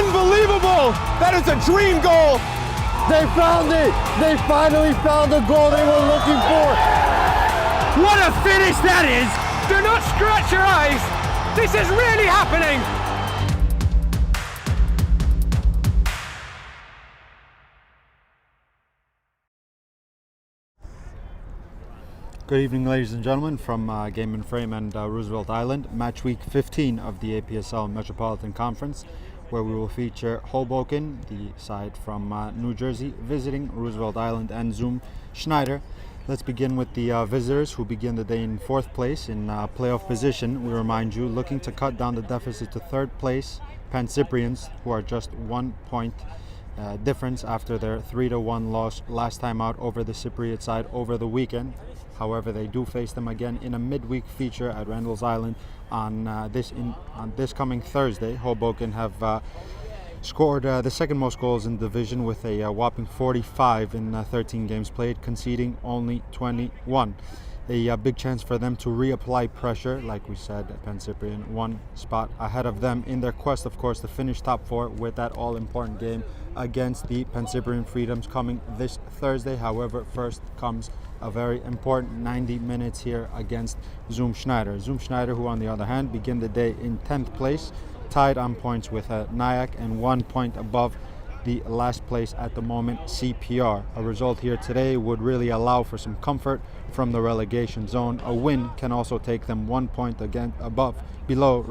Unbelievable! That is a dream goal! They found it! They finally found the goal they were looking for! What a finish that is! Do not scratch your eyes! This is really happening! Good evening, ladies and gentlemen, from Game and Frame and Roosevelt Island. Match week 15 of the APSL Metropolitan Conference, where we will feature Hoboken, the side from New Jersey, visiting Roosevelt Island and Zoom Schneider. Let's begin with the visitors, who begin the day in 4th place in playoff position. We remind you, looking to cut down the deficit to 3rd place, Pan Cyprians, who are just 1 point difference after their 3-1 loss last time out over the Cypriot side over the weekend. However, they do face them again in a midweek feature at Randall's Island on this coming Thursday. Hoboken have scored the second most goals in the division with a whopping 45 in 13 games played, conceding only 21. A big chance for them to reapply pressure. Like we said, Pan Cyprian 1 spot ahead of them in their quest, of course, to finish top 4 with that all-important game against the Pan Cyprian Freedoms coming this Thursday. However, first comes a very important 90 minutes here against Zoom Schneider. Zoom Schneider, who on the other hand begin the day in 10th place, tied on points with Nyack and 1 point above the last place at the moment, CPR. A result here today would really allow for some comfort from the relegation zone. A win can also take them 1 point again below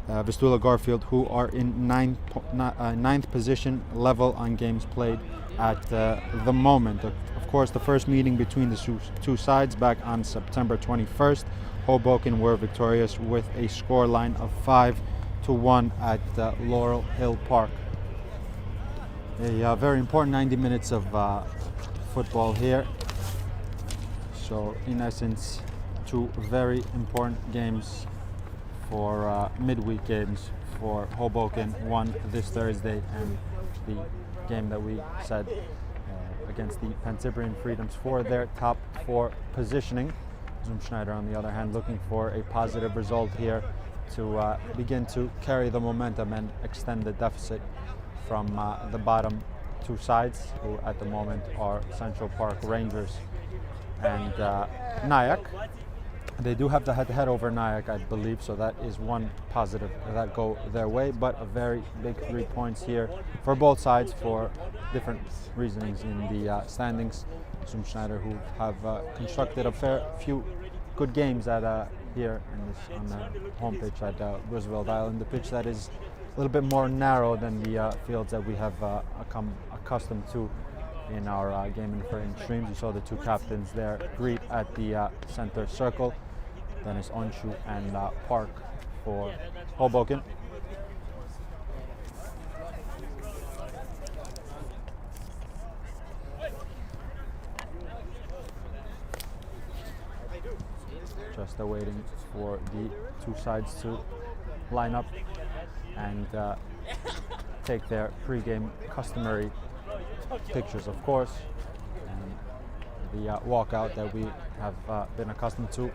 Vistula Garfield, who are in ninth position, level on games played at the moment. Of course, the first meeting between the two sides back on September 21st, Hoboken were victorious with a scoreline of 5-1 at Laurel Hill Park. A very important 90 minutes of football here. So in essence, 2 very important games for midweek games for Hoboken. One this Thursday, and the game that we said against the Pan Cyprian Freedoms for their top 4 positioning. Zoom Schneider, on the other hand, looking for a positive result here to begin to carry the momentum and extend the deficit from the bottom 2 sides, who at the moment are Central Park Rangers and Nyack. They do have the head-to-head over Nyack, I believe, so that is one positive that go their way, but a very big 3 points here for both sides for different reasonings in the standings. Zoom Schneider, who have constructed a fair few good games at here on the home pitch at Roosevelt Island, the pitch that is a little bit more narrow than the fields that we have come accustomed to in our Game and Frame streams. You saw the 2 captains there greet at the center circle. Dennis Onshu and Park for Hoboken. Just awaiting for the 2 sides to line up and take their pre-game customary pictures, of course, and the walkout that we have been accustomed to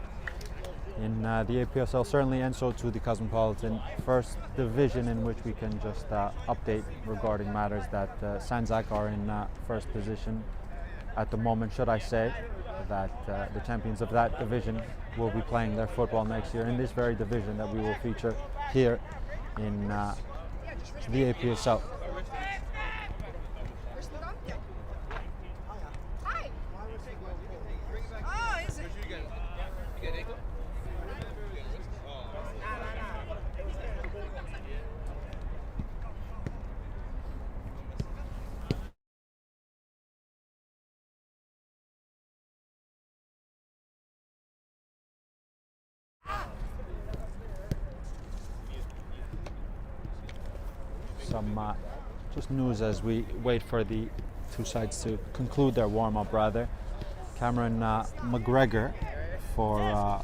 in the APSL certainly, and so to the Cosmopolitan First Division, in which we can just update regarding matters that Sanzak are in first position at the moment, should I say, that the champions of that division will be playing their football next year in this very division that we will feature here in the APSL. Some just news as we wait for the 2 sides to conclude their warm-up rather. Cameron McGregor for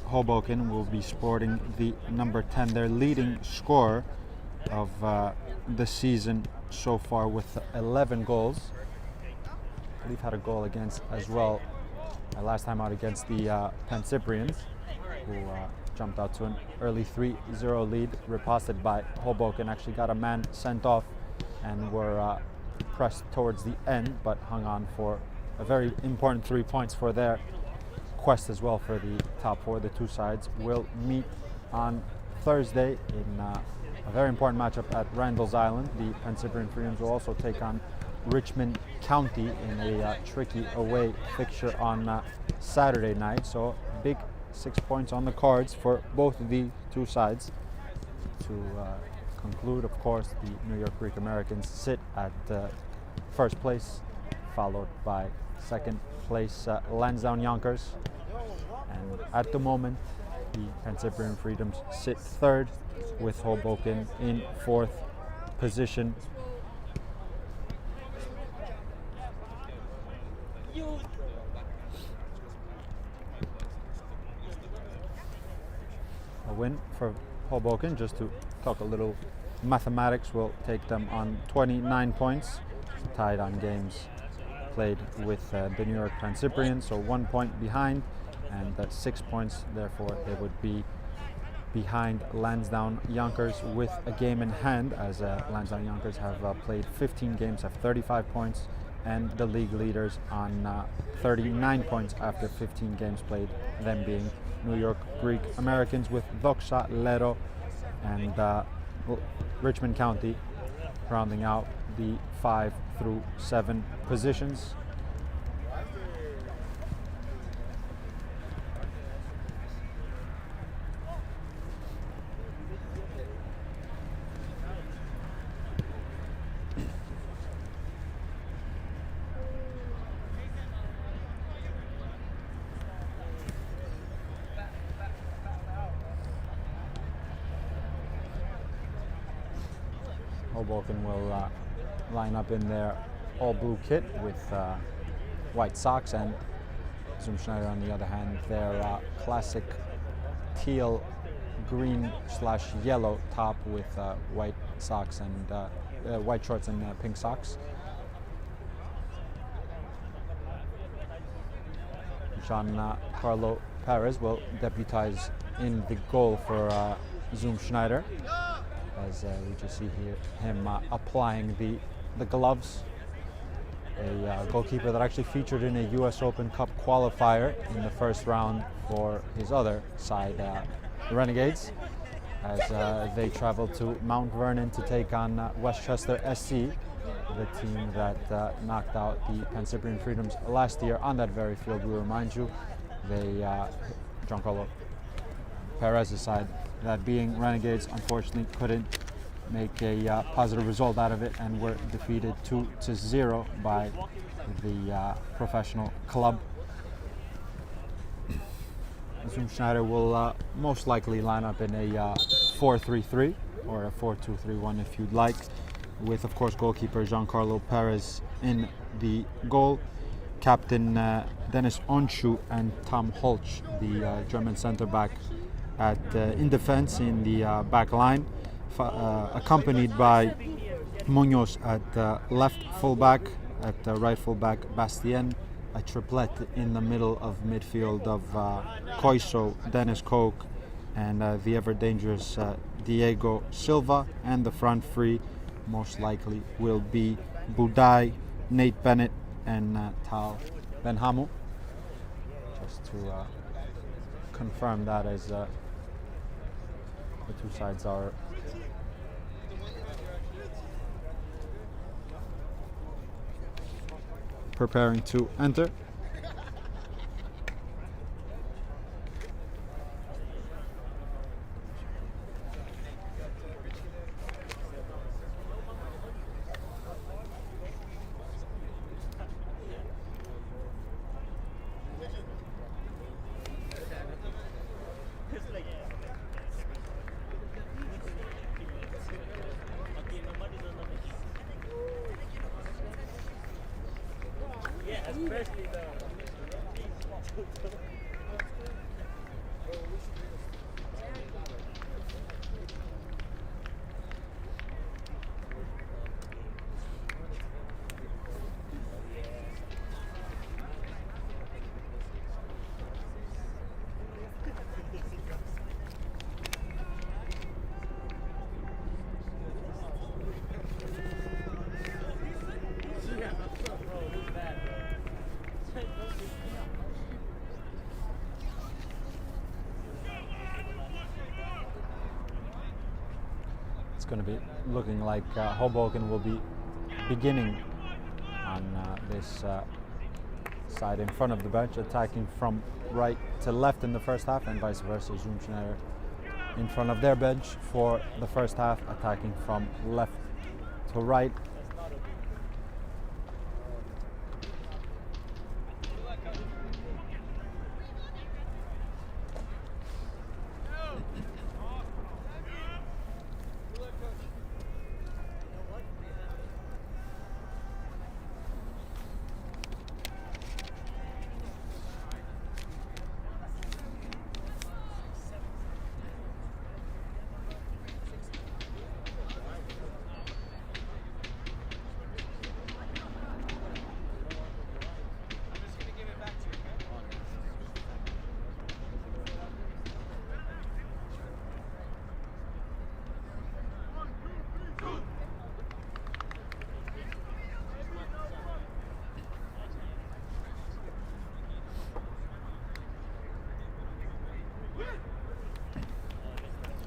Hoboken will be sporting the number 10, their leading scorer of the season so far with 11 goals. I believe had a goal against as well last time out against the Pan Cyprians, who jumped out to an early 3-0 lead, riposted by Hoboken. Actually got a man sent off and were pressed towards the end, but hung on for a very important 3 points for their quest as well for the top four. The two sides will meet on Thursday in a very important matchup at Randall's Island. The Penn Freedoms will also take on Richmond County in a tricky away fixture on Saturday night. So big 6 points on the cards for both of the two sides. To conclude, of course, the New York Greek Americans sit at first place, followed by second place Lansdowne Yonkers. And at the moment, the Penn Freedoms sit third, with Hoboken in fourth position. A win for Hoboken, just to talk a little mathematics, will take them on 29 points, tied on games played with the New York Penn, so 1 point behind, and 6 points, therefore they would be behind Lansdowne Yonkers with a game in hand, as Lansdowne Yonkers have played 15 games, have 35 points, and the league leaders on 39 points after 15 games played, them being New York Greek Americans, with Doxa, Lero, and Richmond County rounding out the 5 through 7 positions. Hoboken will line up in their all-blue kit with white socks, and Schneider, on the other hand, their classic teal green / yellow top with white socks and white shorts and pink socks. Giancarlo Perez will deputize in the goal for Schneider, as we just see here him applying the gloves. A goalkeeper that actually featured in a US Open Cup qualifier in the first round for his other side, the Renegades, as they travel to Mount Vernon to take on Westchester SC, the team that knocked out the Penn Freedoms last year on that very field. We remind you, they Giancarlo Perez's side, that being Renegades, unfortunately couldn't make a positive result out of it and were defeated 2-0 by the professional club. Schneider will most likely line up in a 4-3-3 or a 4-2-3-1 if you'd like, with, of course, goalkeeper Giancarlo Perez in the goal, captain Dennis Onshu, and Tom Holch, the German centre back, in defense in the back line, accompanied by Munoz at left fullback, at right fullback Bastien, a triplet in the middle of midfield of Koiso, Dennis Koch, and the ever dangerous Diego Silva, and the front three most likely will be Budai, Nate Bennett, and Tal Benhamu. Just to confirm that, as the two sides are preparing to enter. going to be looking like Hoboken will be beginning on this side in front of the bench, attacking from right to left in the first half, and vice versa. Schneider in front of their bench for the first half, attacking from left to right.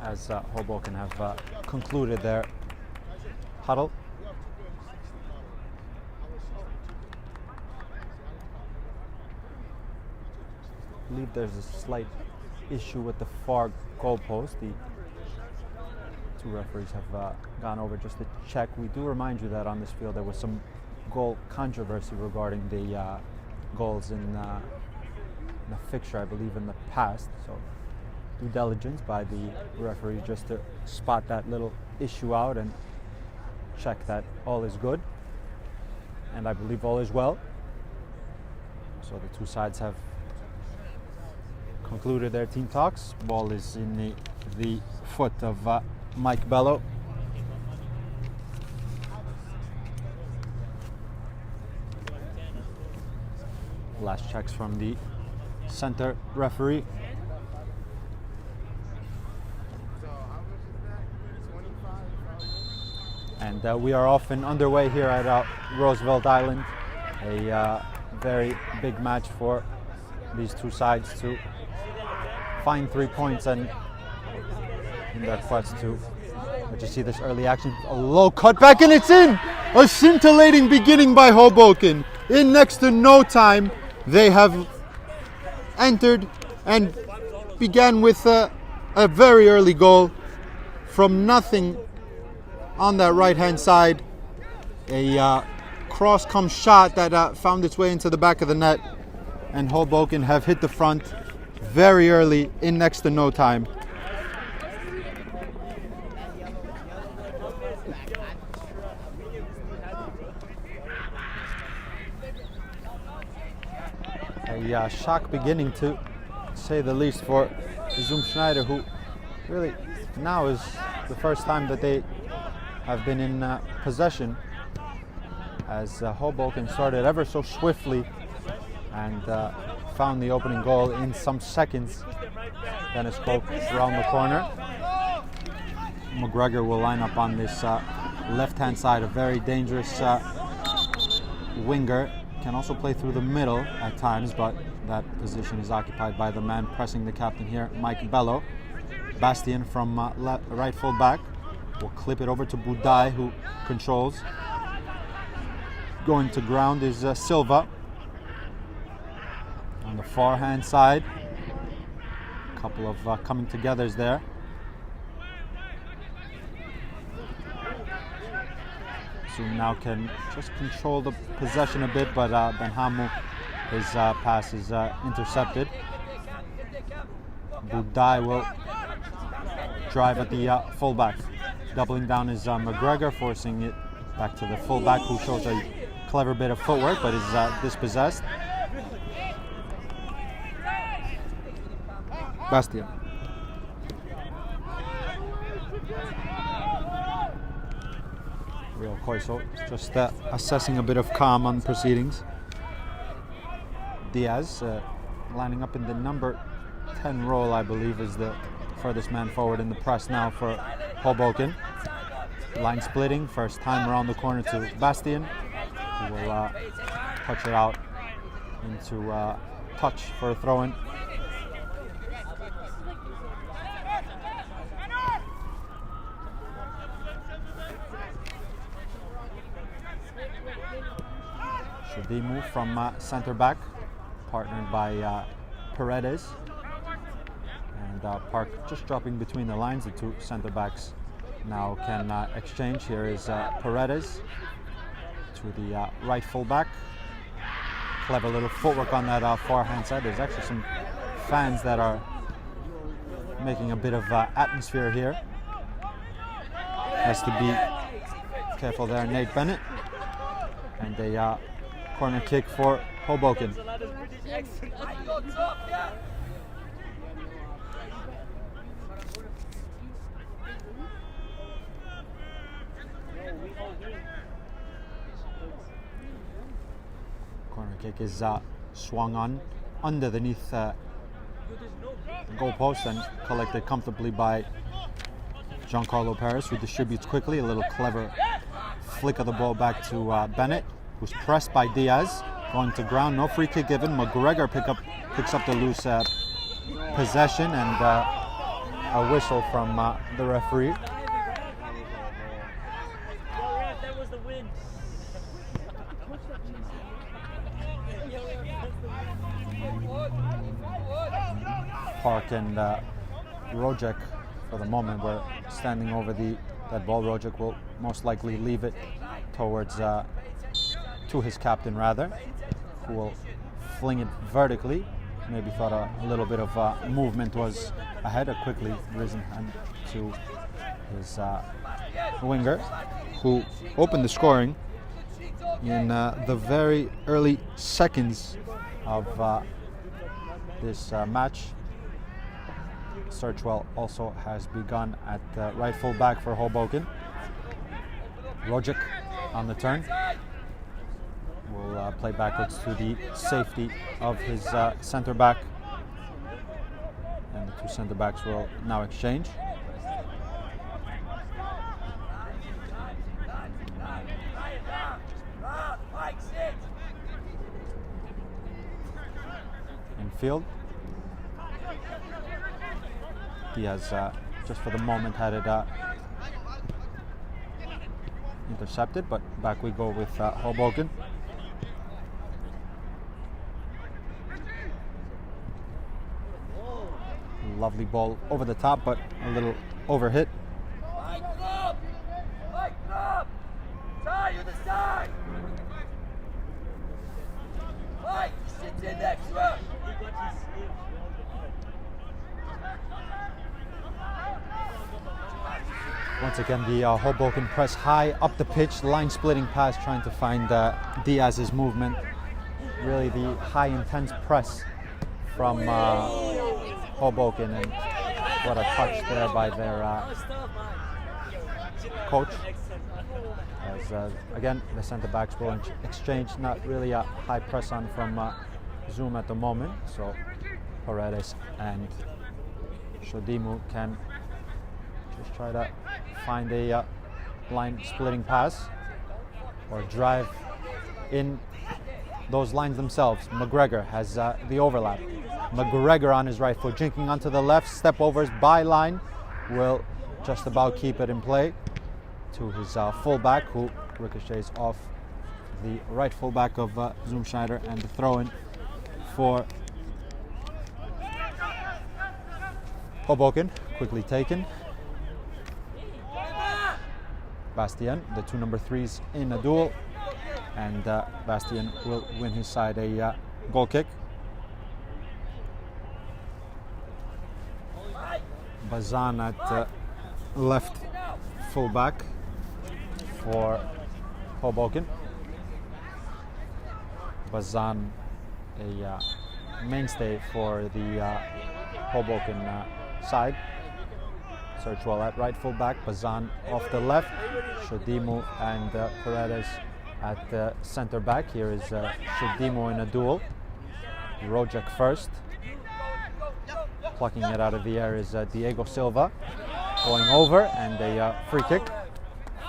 As Hoboken have concluded their huddle. I believe there's a slight issue with the far goalpost. The two referees have gone over just to check. We do remind you that on this field there was some goal controversy regarding the goals in the fixture, I believe, in the past. So due diligence by the referee just to spot that little issue out and check that all is good, and I believe all is well. So the two sides have concluded their team talks. Ball is in the foot of Mike Bello. Last checks from the center referee. And we are off and underway here at Roosevelt Island. A very big match for these two sides to find 3 points, and in their quest to you see this early action. A low cutback, and it's in! A scintillating beginning by Hoboken. In next to no time, they have entered and began with a very early goal from nothing. On that right-hand side, a cross-come shot that found its way into the back of the net, and Hoboken have hit the front very early in next to no time. A shock beginning, to say the least, for Schneider, who really now is the first time that they have been in possession, as Hoboken started ever so swiftly and found the opening goal in some seconds. Dennis Koch around the corner. McGregor will line up on this left-hand side, a very dangerous winger. Can also play through the middle at times, but that position is occupied by the man pressing the captain here, Mike Bello. Bastien from right full back will clip it over to Budai, who controls. Going to ground is Silva. On the far hand side, a couple of coming togethers there. Zoom now can just control the possession a bit, but Benhamu, his pass is intercepted. Budai will drive at the fullback. Doubling down is McGregor, forcing it back to the fullback, who shows a clever bit of footwork but is dispossessed. Bastien. Real Koiso just assessing a bit of calm on proceedings. Diaz lining up in the number 10 role, I believe, is the furthest man forward in the press now for Hoboken. Line splitting, first time around the corner to Bastien, who will touch it out into touch for a throw-in. Shodimu from center back, partnered by Paredes. And Park just dropping between the lines. The two center backs now can exchange. Here is Paredes to the right full back. Clever little footwork on that forehand side. There's actually some fans that are making a bit of atmosphere here. Has to be careful there, Nate Bennett. And a corner kick for Hoboken. Corner kick is swung on underneath the goalpost and collected comfortably by Giancarlo Perez, who distributes quickly. A little clever flick of the ball back to Bennett, who's pressed by Diaz. Going to ground, no free kick given. McGregor picks up the loose possession, and a whistle from the referee. Park and Rojek, for the moment, were standing over that ball. Rojek will most likely leave it towards to his captain, rather, who will fling it vertically. Maybe thought a little bit of movement was ahead. A quickly risen hand to his winger, who opened the scoring in the very early seconds of this match. Searchwell also has begun at right full back for Hoboken. Rogic on the turn will play backwards to the safety of his center back, and the two center backs will now exchange. Infield. He has just for the moment had it intercepted, but back we go with Hoboken. Lovely ball over the top, but a little overhit. Once again, the Hoboken press high up the pitch, line splitting pass, trying to find Diaz's movement. Really the high intense press from Hoboken, and what a touch there by their coach. As again, the centre backs will exchange. Not really a high press on from Zoom at the moment, so Paredes and Shodimu can just try to find a line splitting pass or drive in those lines themselves. McGregor has the overlap. McGregor on his right foot, jinking onto the left, step overs by line, will just about keep it in play to his fullback, who ricochets off the right fullback of Zoom Schneider, and the throw-in for Hoboken, quickly taken. Bastien, the two number 3s in a duel, and Bastien will win his side a goal kick. Bazan at left fullback for Hoboken. Bazan, a mainstay for the Hoboken side. Searchwell at right fullback, Bazan off the left, Shodimu and Paredes at the center back. Here is Shodimu in a duel. Rojek first. Plucking it out of the air is Diego Silva. Going over, and a free kick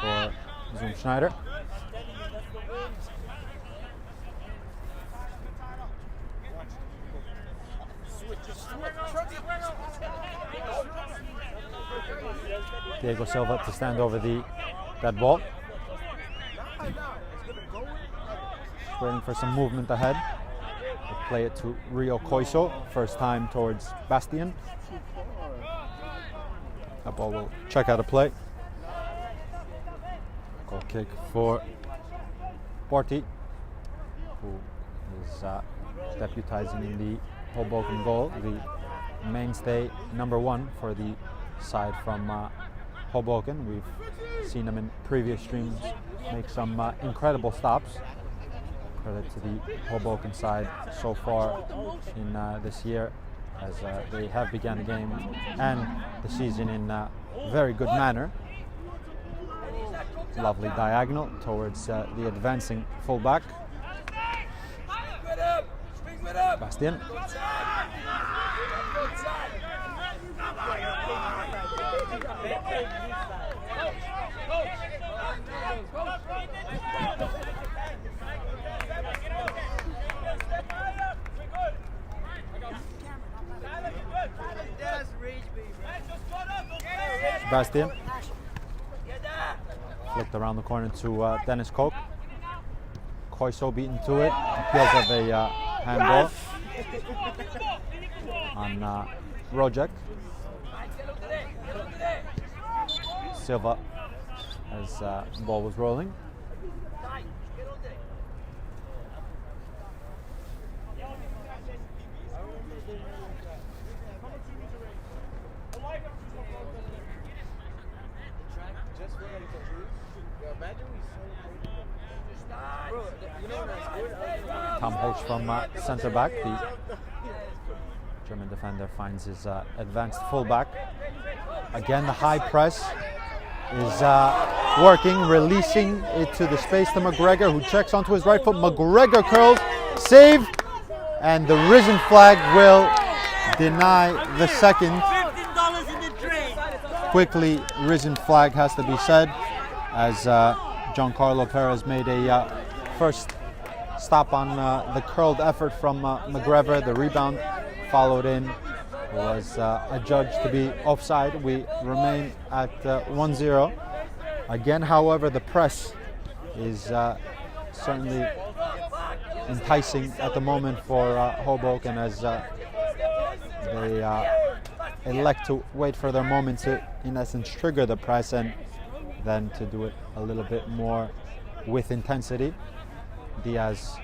for Zoom Schneider. Diego Silva to stand over that ball. waiting for some movement ahead. They play it to Rio Koiso, first time towards Bastien. That ball will check out a play. Goal kick for Borti, who is deputizing in the Hoboken goal, the mainstay number 1 for the side from Hoboken. We've seen him in previous streams make some incredible stops. Credit to the Hoboken side so far in this year, as they have begun the game and the season in very good manner. Lovely diagonal towards the advancing fullback. Bastien. Bastien. Flicked around the corner to Dennis Koch. Koiso beaten to it. Appeals of a handball on Rojek. Silva as the ball was rolling. Tom Holtz from centre back. The German defender finds his advanced fullback. Again, the high press is working, releasing it to the space to McGregor, who checks onto his right foot. McGregor curls, save, and the risen flag will deny the second. Quickly, risen flag has to be said, as Giancarlo Perez made a first stop on the curled effort from McGregor. The rebound followed in was adjudged to be offside. We remain at 1-0. Again, however, the press is certainly enticing at the moment for Hoboken, as they elect to wait for their moment to, in essence, trigger the press and then to do it a little bit more with intensity. Diaz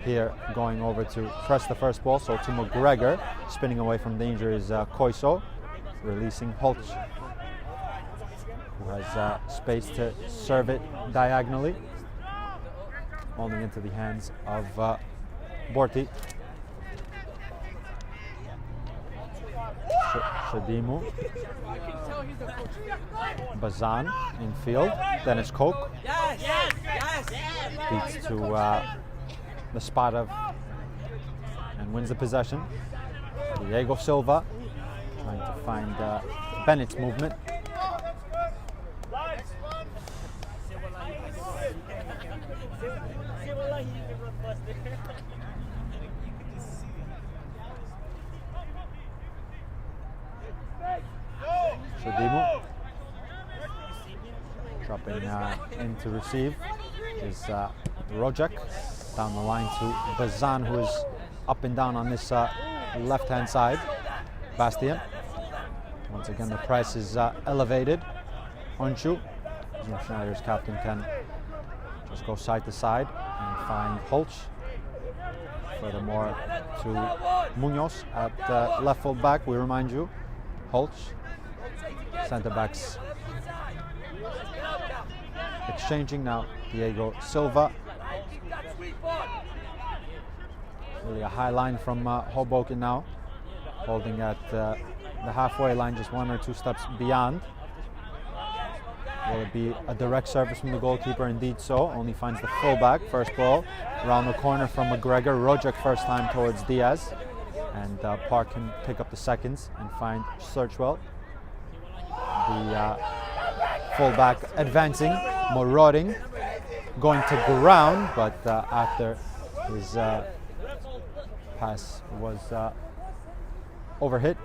here going over to press the first ball, so to McGregor. Spinning away from danger is Koiso, releasing Holtz, who has space to serve it diagonally, holding into the hands of Borti. Shadimu. Bazan in field. Dennis Koch beats to the spot of and wins the possession. Diego Silva trying to find Bennett's movement. Shadimu dropping in to receive is Rojek. Down the line to Bazan, who is up and down on this left-hand side. Bastien. Once again, the press is elevated. Honshu, Schneider's captain, can just go side to side and find Holtz. Furthermore, to Munoz at left full back. We remind you, Holtz, centre backs exchanging now. Diego Silva. Really a high line from Hoboken now, holding at the halfway line, just 1 or 2 steps beyond. Will it be a direct service from the goalkeeper? Indeed so. Only finds the fullback. First ball around the corner from McGregor. Rojek first time towards Diaz, and Park can pick up the seconds and find Searchwell. The fullback advancing, marauding, going to ground, but after his pass was overhit.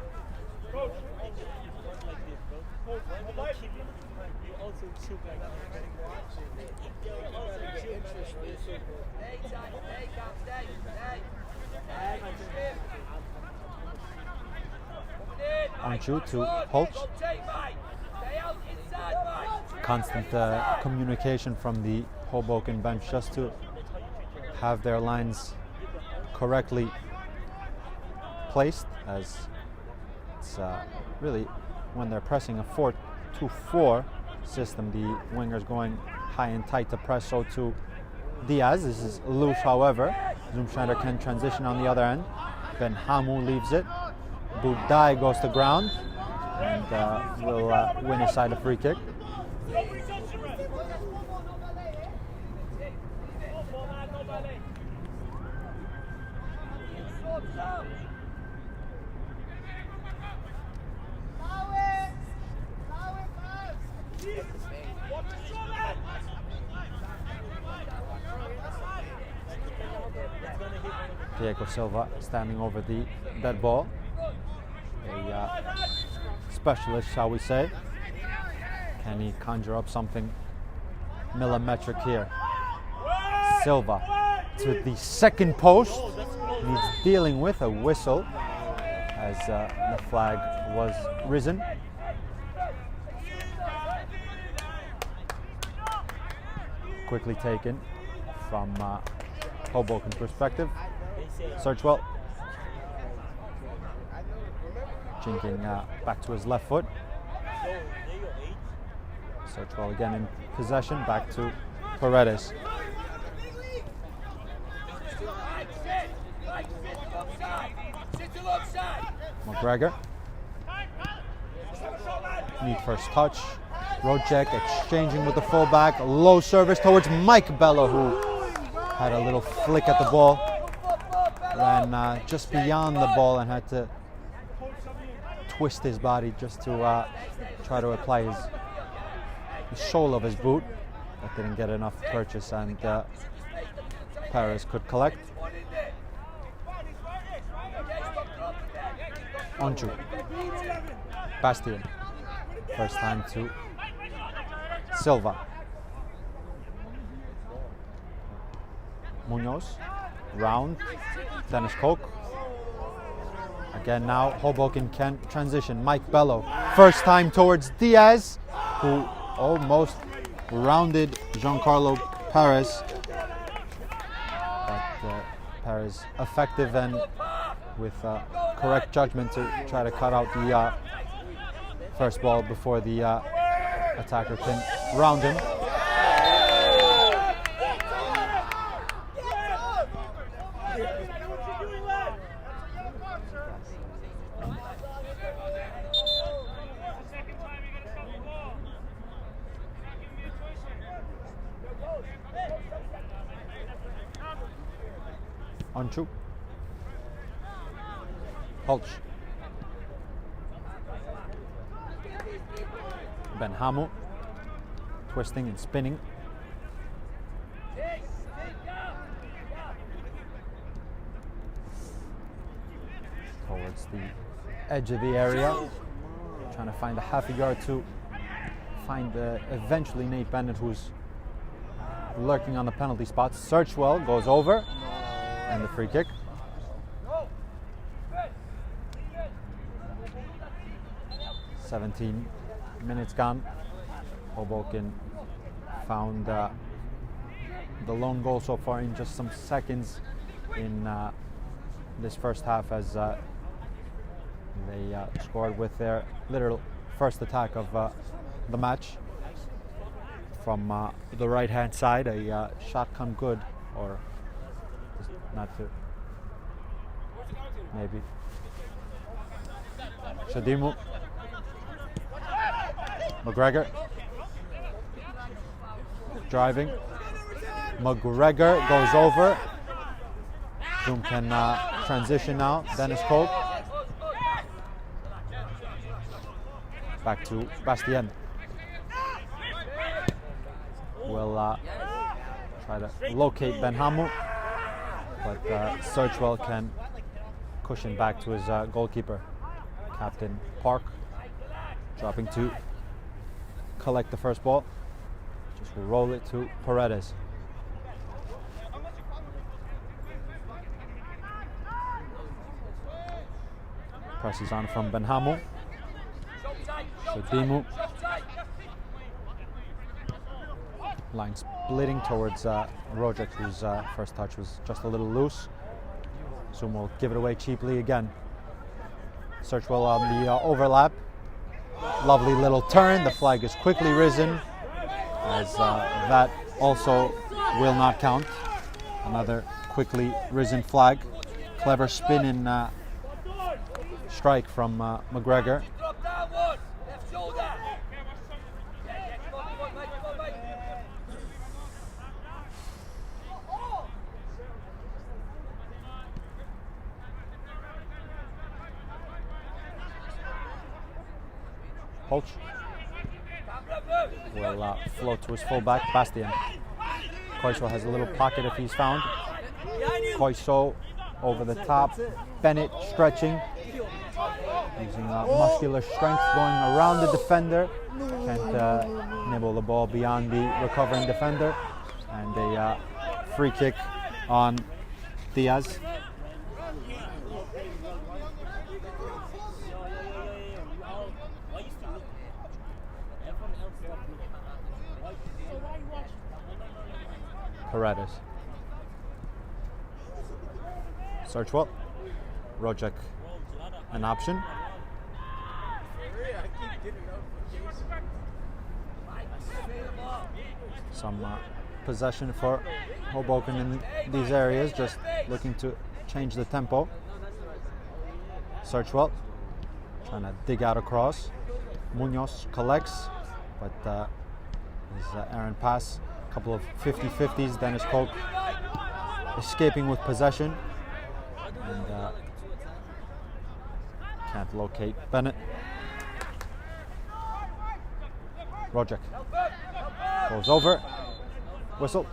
Onchu to Holtz. Constant communication from the Hoboken bench just to have their lines correctly placed, as it's really when they're pressing a 4-2-4 system, the wingers going high and tight to press, so to Diaz. This is loose, however. Schneider can transition on the other end. Ben Hamu leaves it. Budai goes to ground and will win aside a free kick. Diego Silva standing over the dead ball. A specialist, shall we say. Can he conjure up something millimetric here? Silva to the second post. Needs dealing with a whistle as the flag was risen. Quickly taken from Hoboken's perspective. Searchwell jinking back to his left foot. Searchwell again in possession, back to Paredes. McGregor. Need first touch. Rojek exchanging with the fullback. Low service towards Mike Bello, who had a little flick at the ball. Ran just beyond the ball and had to twist his body just to try to apply the sole of his boot. That didn't get enough purchase, and Paris could collect. Onchu. Bastien. First time to Silva. Munoz. Round. Dennis Koch. Again now Hoboken can transition. Mike Bello. First time towards Diaz, who almost rounded Giancarlo Paris. But Paris effective and with correct judgment to try to cut out the first ball before the attacker can round him. Onchu. Holtz. Ben Hamu. Twisting and spinning. Towards the edge of the area. Trying to find a half a yard to find eventually Nate Bennett, who's lurking on the penalty spot. Searchwell goes over. And the free kick. "17 minutes gone. Hoboken found the lone goal so far in just some seconds in this first half, as they scored with their literal first attack of the match from the right hand side. A shot come good, or not to, maybe. Shadimu. McGregor. Driving. McGregor goes over. Zoom can transition now. Dennis Koch. Back to Bastien. Will try to locate Ben Hamu, but Searchwell can cushion back to his goalkeeper, Captain Park, dropping to collect the first ball. Just roll it to Paredes. Presses on from Benhamu. Shodimu. Line splitting towards Rojek, whose first touch was just a little loose. Zoom will give it away cheaply again. Searchwell on the overlap. Lovely little turn. The flag is quickly risen, as that also will not count. Another quickly risen flag. Clever spin and strike from McGregor. Holch will float to his fullback, Bastian. Koiso has a little pocket if he's found. Koiso over the top. Bennett stretching, using muscular strength, going around the defender. Can't nibble the ball beyond the recovering defender. And a free kick on Diaz. Paredes. Searchwell. Rojek an option. Some possession for Hoboken in these areas, just looking to change the tempo. Searchwell trying to dig out across. Munoz collects, but his errant pass. A couple of 50-50s. Dennis Koch escaping with possession, and can't locate Bennett. Rojek goes over. Whistle.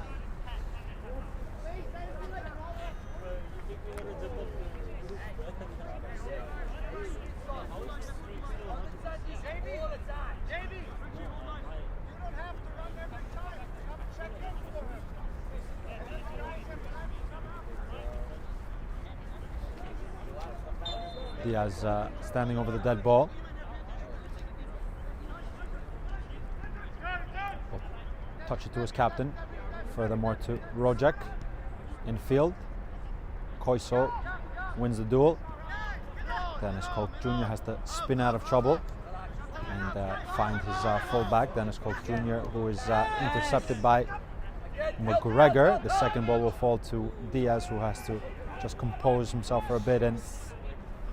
Diaz standing over the dead ball. Will touch it to his captain. Furthermore to Rojek. Infield. Koiso wins the duel. Dennis Koch Jr. has to spin out of trouble and find his fullback, Dennis Koch Jr., who is intercepted by McGregor. The second ball will fall to Diaz, who has to just compose himself for a bit, and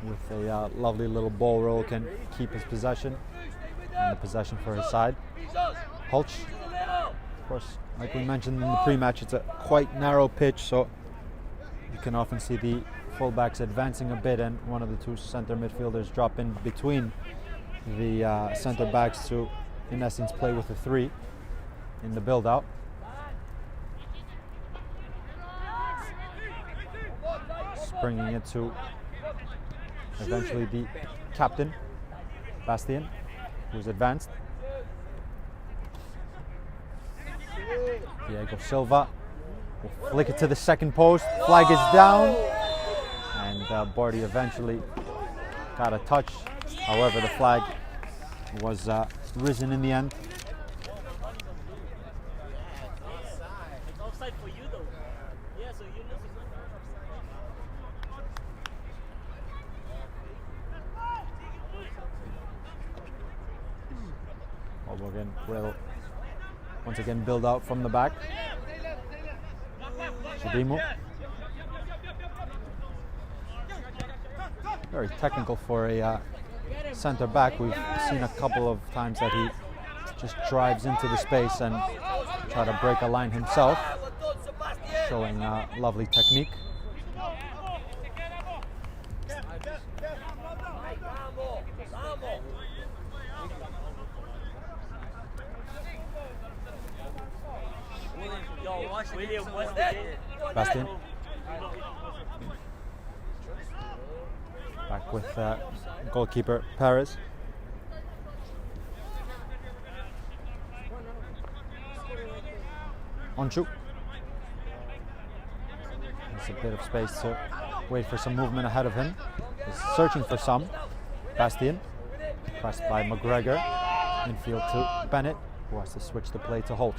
with a lovely little ball roll can keep his possession, and the possession for his side. Holch, of course, like we mentioned in the pre-match, it's a quite narrow pitch, so you can often see the fullbacks advancing a bit and one of the two center midfielders drop in between the center backs to, in essence, play with a three in the build-out. Springing it to eventually the captain, Bastian, who's advanced. Diego Silva will flick it to the second post. Flag is down, and Bordy eventually got a touch. However, the flag was risen in the end. Hoboken will once again build out from the back. Shodimu. Very technical for a center back. We've seen a couple of times that he just drives into the space and try to break a line himself, showing lovely technique. Bastian. Back with goalkeeper Paris. Onchu. There's a bit of space to wait for some movement ahead of him. He's searching for some. Bastian, pressed by McGregor. Infield to Bennett, who has to switch the play to Holch.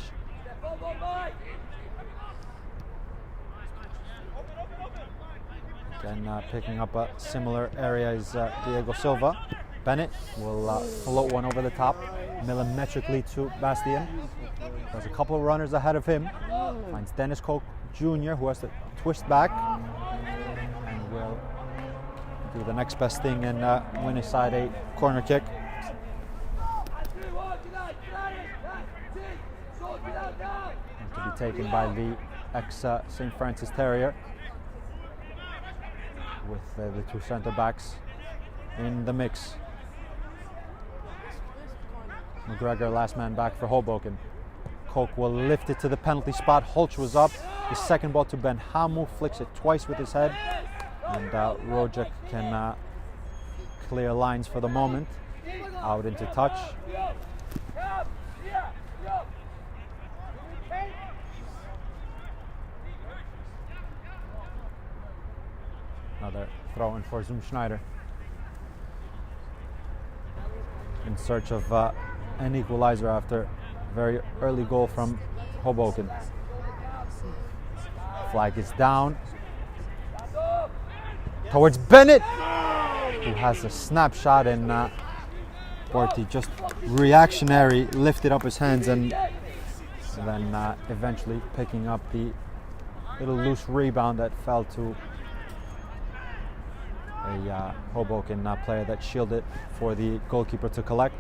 Again, picking up a similar area is Diego Silva. Bennett will float one over the top, millimetrically to Bastian. There's a couple of runners ahead of him. Finds Dennis Koch Jr., who has to twist back and will do the next best thing and win his side a corner kick. And to be taken by the ex-St. Francis Terrier, with the two centre backs in the mix. McGregor, last man back for Hoboken. Koch will lift it to the penalty spot. Holch was up. The second ball to Ben Hamu, flicks it twice with his head. And Rojek can clear lines for the moment. Out into touch. Another throw in for Schneider. In search of an equalizer after a very early goal from Hoboken. Flag is down towards Bennett, who has a snapshot, and Porty just reactionary lifted up his hands and then eventually picking up the little loose rebound that fell to a Hoboken player that shielded for the goalkeeper to collect.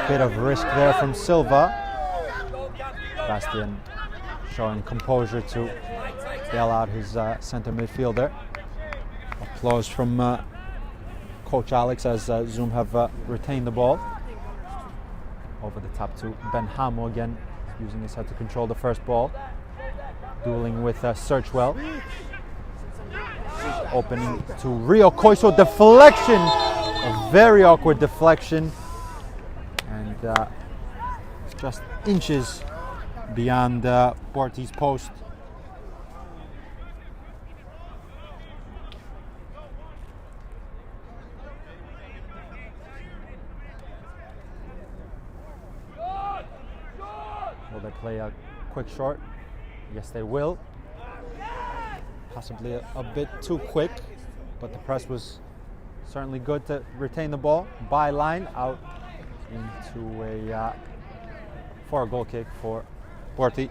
Bit of risk there from Silva. Bastian showing composure to bail out his centre midfielder. Applause from Coach Alex as Zoom have retained the ball. Over the top to Ben Hamo again, using his head to control the first ball. Dueling with Searchwell. Opening to Rio Koiso, deflection! A very awkward deflection. And just inches beyond Porty's post. Will they play a quick short? Yes, they will. Possibly a bit too quick, but the press was certainly good to retain the ball. Byline out into a for a goal kick for Porty.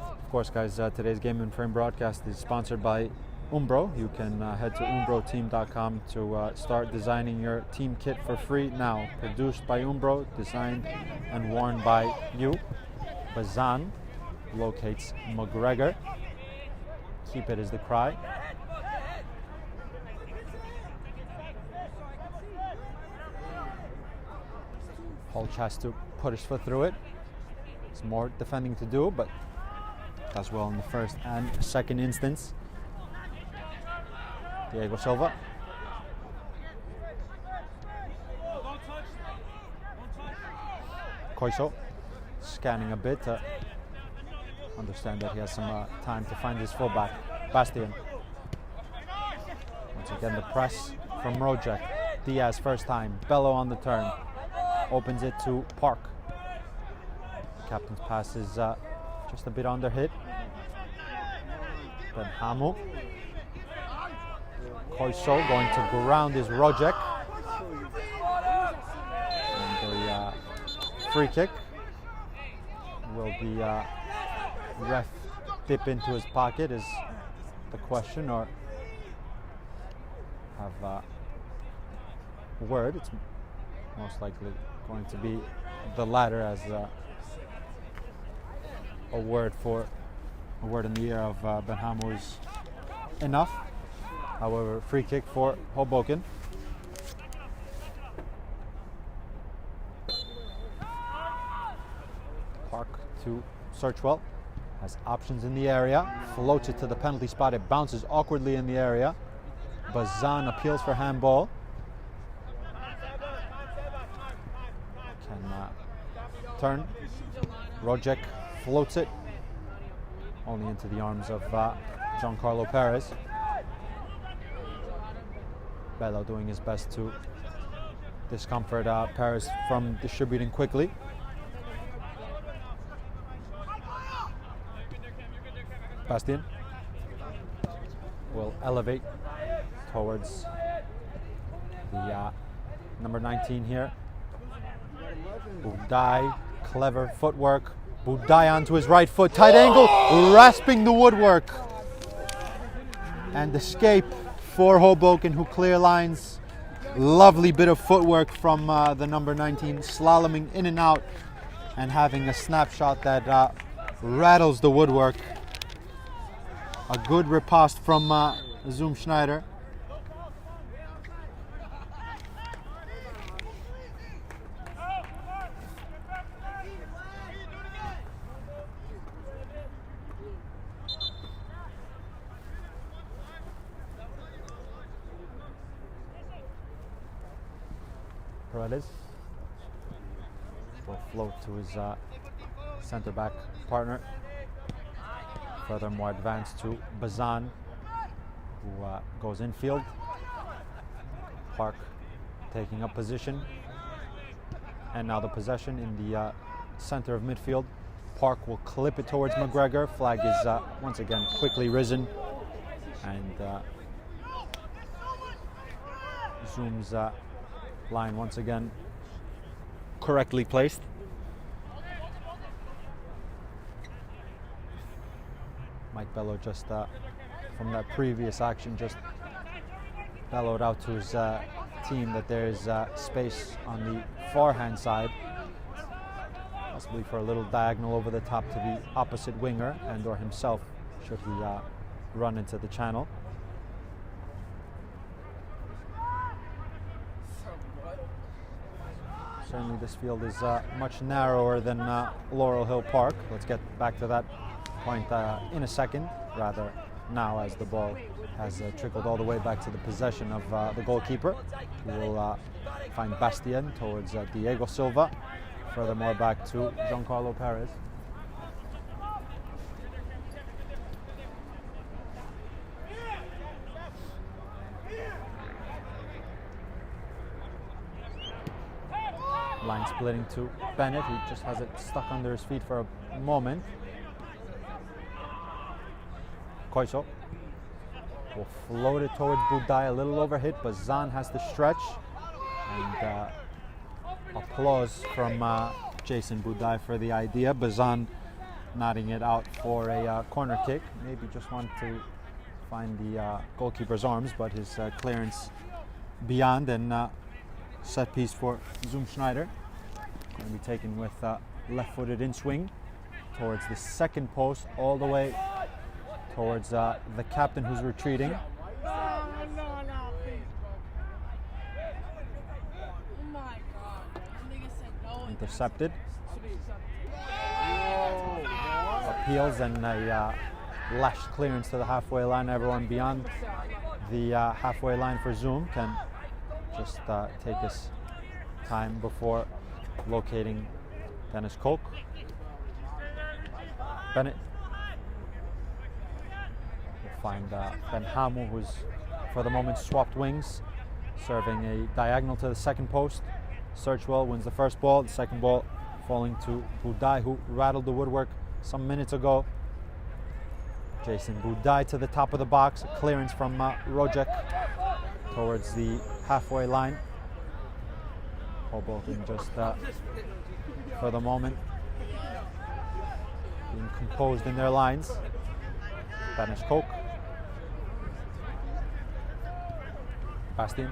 Of course, guys, today's Game in Frame broadcast is sponsored by Umbro. You can head to umbroteam.com to start designing your team kit for free now. Produced by Umbro, designed and worn by you. Bazan locates McGregor. Keep it is the cry. Holch has to put his foot through it. It's more defending to do, but does well in the first and second instance. Diego Silva. Koiso scanning a bit to understand that he has some time to find his fullback. Bastian. Once again the press from Rojek. Diaz first time. Bello on the turn. Opens it to Park. Captain's pass is just a bit under hit. Then Hamu. Koiso going to ground is Rojek. And the free kick. Will the ref dip into his pocket is the question, or have a word? It's most likely going to be the latter, as a word in the ear of Ben Hamo is enough. However, free kick for Hoboken. Park to Searchwell. Has options in the area. Floats it to the penalty spot. It bounces awkwardly in the area. Bazan appeals for handball. turn. Rojek floats it only into the arms of Giancarlo Perez. Bello doing his best to discomfort Perez from distributing quickly. Bastien will elevate towards the number 19 here. Budai, clever footwork. Budai onto his right foot, tight angle, rasping the woodwork. And escape for Hoboken, who clear lines. Lovely bit of footwork from the number 19, slaloming in and out and having a snapshot that rattles the woodwork. A good riposte from Zoom Schneider. Paredes will float to his center back partner. Furthermore advanced to Bazan, who goes infield. Park taking up position. And now the possession in the center of midfield. Park will clip it towards McGregor. Flag is once again quickly risen. And Zoom's line once again correctly placed. Mike Bello just from that previous action just bellowed out to his team that there is space on the far hand side, possibly for a little diagonal over the top to the opposite winger and or himself should he run into the channel. Certainly this field is much narrower than Laurel Hill Park. Let's get back to that point in a second, rather now, as the ball has trickled all the way back to the possession of the goalkeeper, who will find Bastien towards Diego Silva. Furthermore back to Giancarlo Perez. Line splitting to Bennett, who just has it stuck under his feet for a moment. Koiso will float it towards Budai, a little overhit, but Zan has to stretch. And applause from Jason Budai for the idea. Bazan nodding it out for a corner kick. Maybe just wanted to find the goalkeeper's arms, but his clearance beyond, and set piece for Zoom Schneider. Going to be taken with left-footed in swing towards the second post, all the way towards the captain who's retreating. Intercepted. Appeals and a lashed clearance to the halfway line. Everyone beyond the halfway line for Zoom can just take his time before locating Dennis Koch. Bennett will find Ben Hamu, who's for the moment swapped wings, serving a diagonal to the second post. Searchwell wins the first ball, the second ball falling to Budai, who rattled the woodwork some minutes ago. Jason Budai to the top of the box, a clearance from Rojek towards the halfway line. Hoboken just for the moment being composed in their lines. Dennis Koch. Bastien.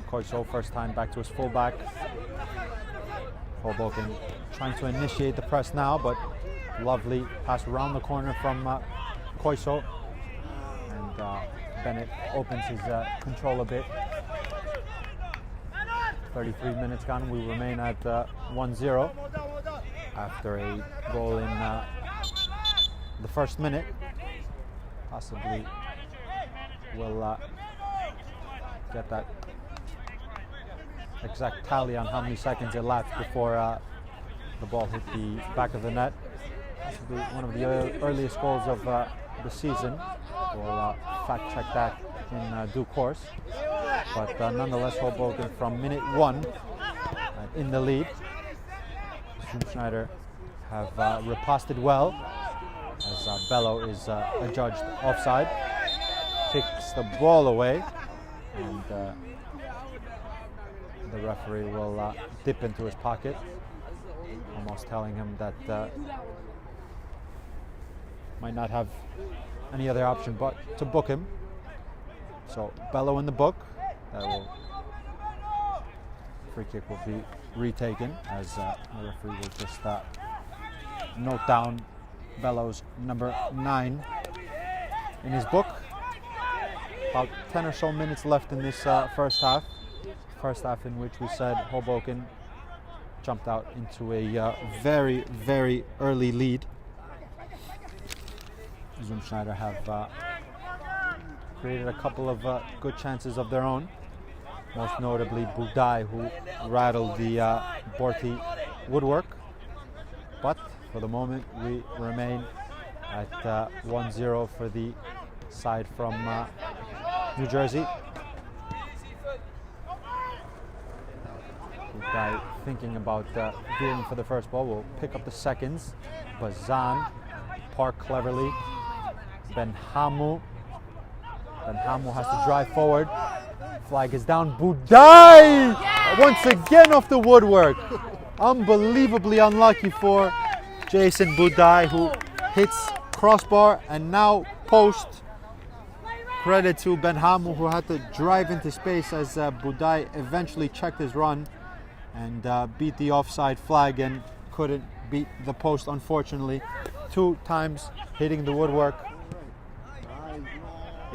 Koiso first time back to his fullback. Hoboken trying to initiate the press now, but lovely pass around the corner from Koiso. And Bennett opens his control a bit. 33 minutes gone. We remain at 1-0 after a goal in the first minute. Possibly we'll get that exact tally on how many seconds elapsed before the ball hit the back of the net. Possibly one of the earliest goals of the season. We'll fact check that in due course. But nonetheless, Hoboken from minute 1 in the lead. Schneider have riposted well as Bello is adjudged offside. Kicks the ball away, and the referee will dip into his pocket, almost telling him that might not have any other option but to book him. So Bello in the book. That free kick will be retaken as the referee will just note down Bello's number 9 in his book. About 10 or so minutes left in this first half. First half in which we said Hoboken jumped out into a very, very early lead. Schneider have created a couple of good chances of their own. Most notably Budai, who rattled the Borti woodwork. But for the moment, we remain at 1-0 for the side from New Jersey. Budai thinking about dueling for the first ball. Will pick up the seconds. Bazan, park cleverly. Benhamu has to drive forward. Flag is down. Budai once again off the woodwork. Unbelievably unlucky for Jason Budai, who hits crossbar and now post. Credit to Benhamu, who had to drive into space as Budai eventually checked his run and beat the offside flag and couldn't beat the post, unfortunately. 2 times hitting the woodwork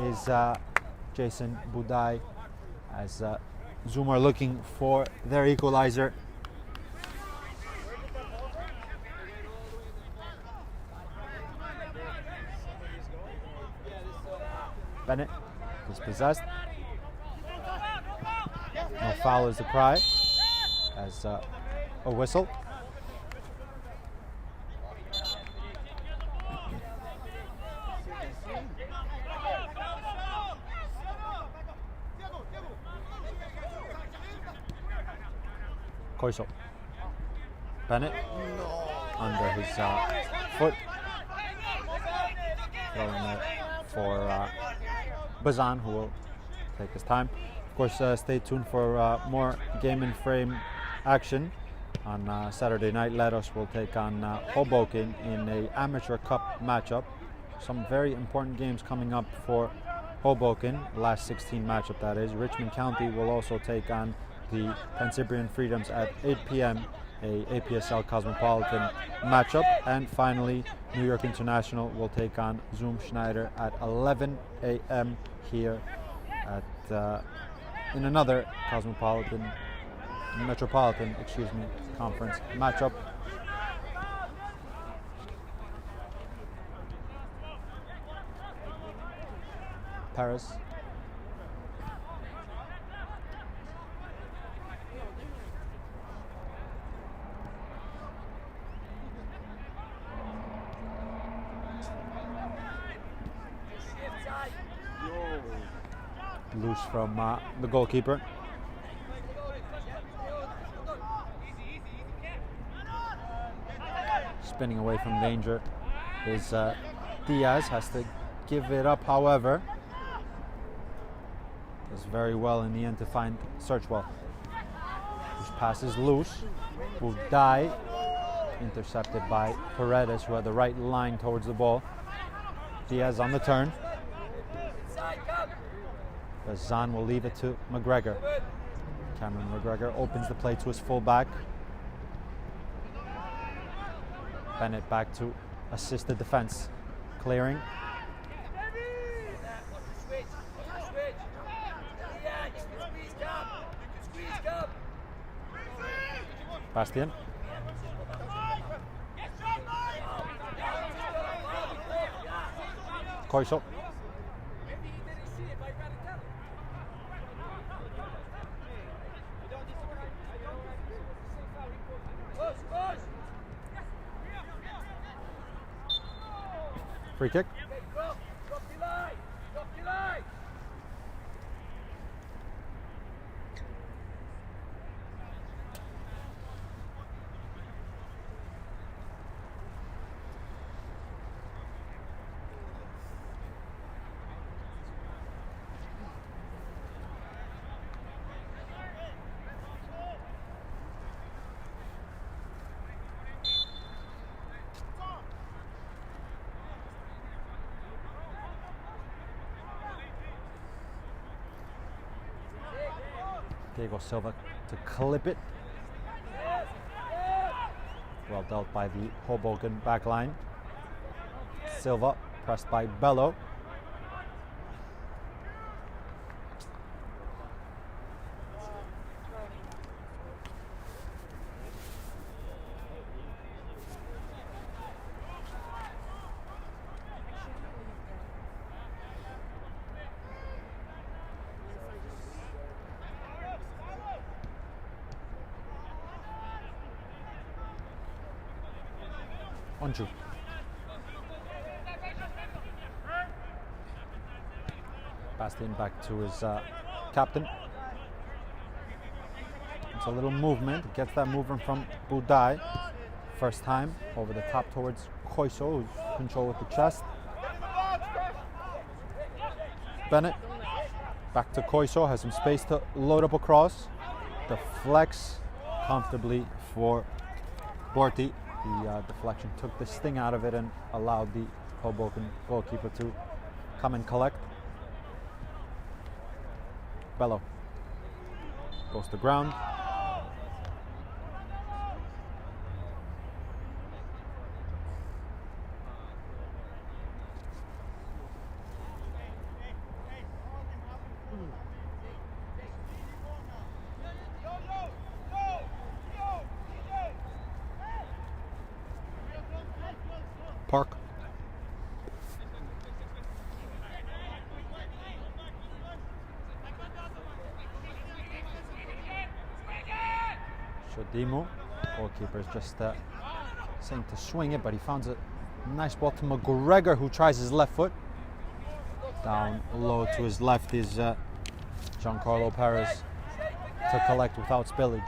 is Jason Budai, as Zoom are looking for their equalizer. Bennett is possessed. No foul is the cry, as a whistle. Koiso. Bennett under his foot. Throwing it for Bazan, who will take his time. Of course, stay tuned for more game and frame action. On Saturday night, Leros will take on Hoboken in an amateur cup matchup. Some very important games coming up for Hoboken, last 16 matchup that is. Richmond County will also take on the Pan-Cyprian Freedoms at 8 p.m., a APSL Cosmopolitan matchup. And finally, New York International will take on Zoom Schneider at 11 a.m. here at in another Metropolitan conference matchup. Paris. Loose from the goalkeeper. Spinning away from danger is Diaz. Has to give it up, however. Does very well in the end to find Searchwell. Whose pass is loose. Budai intercepted by Paredes, who had the right line towards the ball. Diaz on the turn. Zahn will leave it to McGregor. Cameron McGregor opens the play to his fullback. Bennett back to assist the defense. Clearing. Bastian. Koiso. Free kick. Diego Silva to clip it. Well dealt by the Hoboken back line. Silva pressed by Bello. Onju. Bastian back to his captain. It's a little movement. Gets that movement from Budai. First time over the top towards Koiso, who's control with the chest. Bennett back to Koiso, has some space to load up across. Deflects comfortably for Borti. The deflection took the sting out of it and allowed the Hoboken goalkeeper to come and collect. Bello goes to ground. Park. Shodimu, goalkeeper is just saying to swing it, but he found a nice ball to McGregor, who tries his left foot. Down low to his left is Giancarlo Perez to collect without spillage.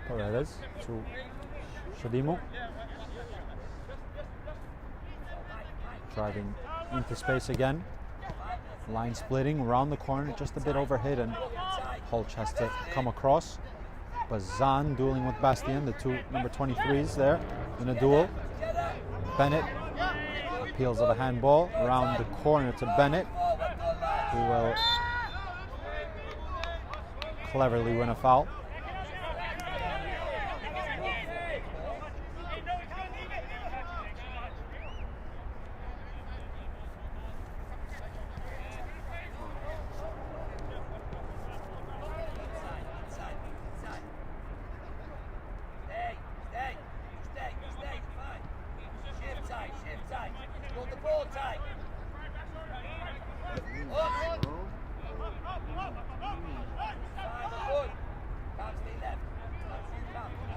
Paredes to Shodimu. Driving into space again. Line splitting around the corner, just a bit overhit, and Holch has to come across. Bazan dueling with Bastien, the two number 23s there in a duel. Bennett appeals of a handball around the corner to Bennett, who will cleverly win a foul.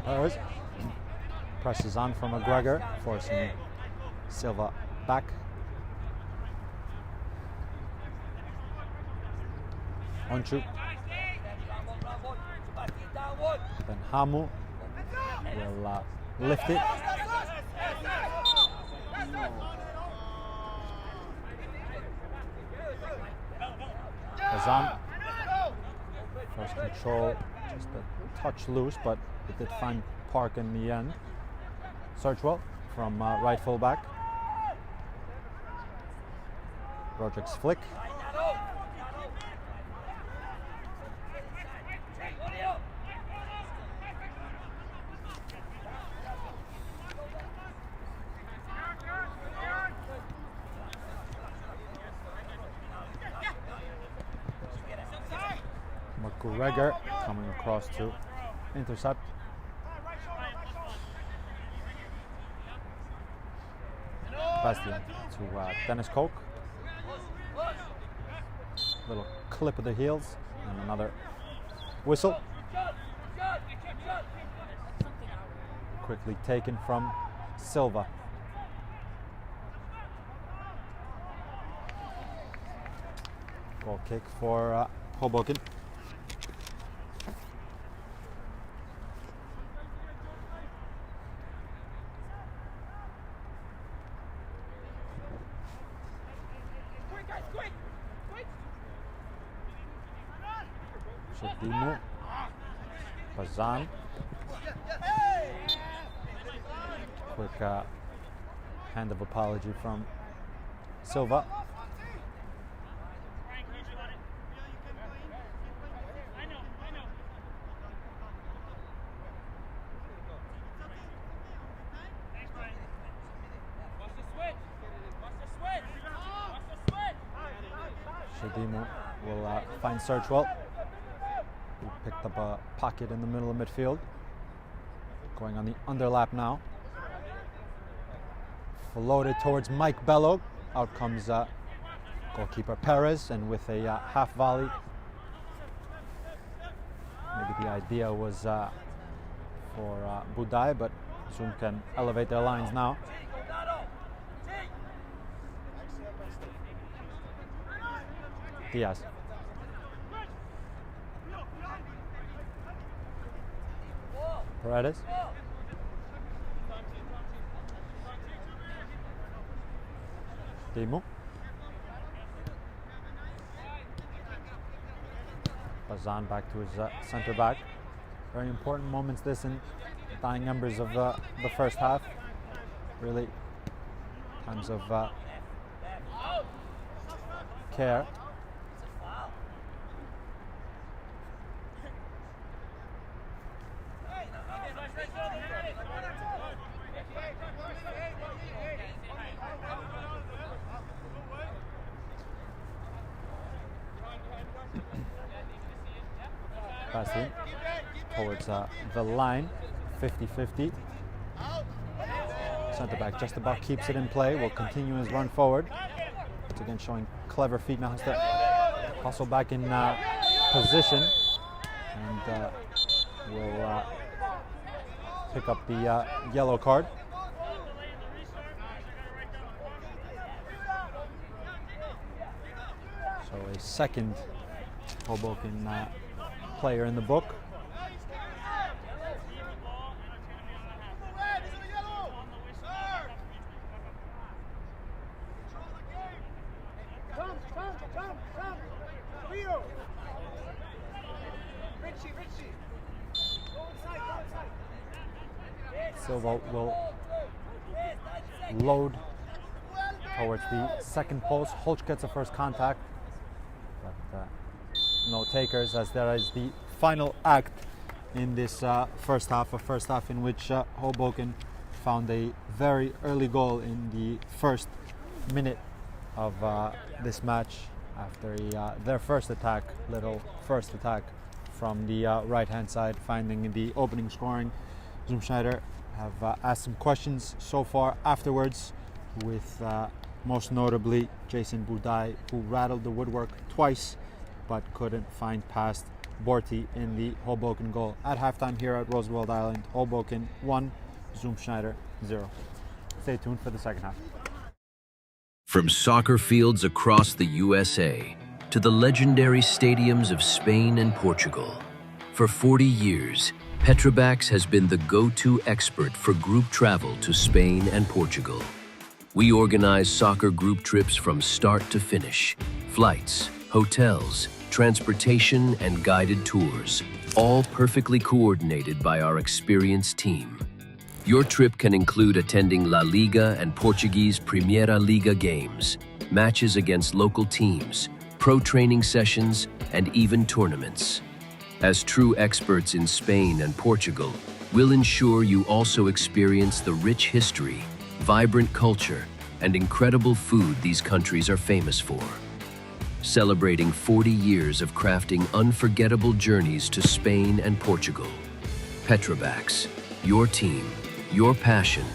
Perez presses on from McGregor, forcing Silva back. Onchu. Then Hamu will lift it. Azam. First control, just a touch loose, but it did find Park in the end. Searchwell from right full back. Roderick's flick. Reger coming across to intercept. Bastian to Dennis Koch. Little clip of the heels and another whistle. Quickly taken from Silva. Goal kick for Hoboken. Shedimu, Bazan. Quick hand of apology from Silva. Shedimu will find Searchwell. He picked up a pocket in the middle of midfield. Going on the underlap now. Floated towards Mike Bello. Out comes goalkeeper Perez, and with a half volley. Maybe the idea was for Budai, but Zoom can elevate their lines now. Diaz. Paredes. Dimu. Bazan back to his center back. Very important moments this in dying embers of the first half. Really times of care. Passing towards the line, 50-50. Centre back just about keeps it in play. Will continue his run forward. Once again showing clever feet. Now has to hustle back in position, and will pick up the yellow card. So a second Hoboken player in the book. Silva will load towards the second post. Holch gets a first contact, but no takers, as there is the final act in this first half, a first half in which Hoboken found a very early goal in the first minute of this match after their first attack from the right-hand side, finding the opening scoring. Zoom Schneider have asked some questions so far afterwards, with most notably Jason Budai, who rattled the woodwork twice but couldn't find past Borti in the Hoboken goal. At halftime here at Roosevelt Island, Hoboken 1, Zoom Schneider 0. Stay tuned for the second half. From soccer fields across the USA to the legendary stadiums of Spain and Portugal, for 40 years, Petrobax has been the go-to expert for group travel to Spain and Portugal. We organize soccer group trips from start to finish, flights, hotels, transportation, and guided tours, all perfectly coordinated by our experienced team. Your trip can include attending La Liga and Portuguese Primeira Liga games, matches against local teams, pro training sessions, and even tournaments. As true experts in Spain and Portugal, we'll ensure you also experience the rich history, vibrant culture, and incredible food these countries are famous for. celebrating 40 years of crafting unforgettable journeys to Spain and Portugal. Petrobax, your team, your passion,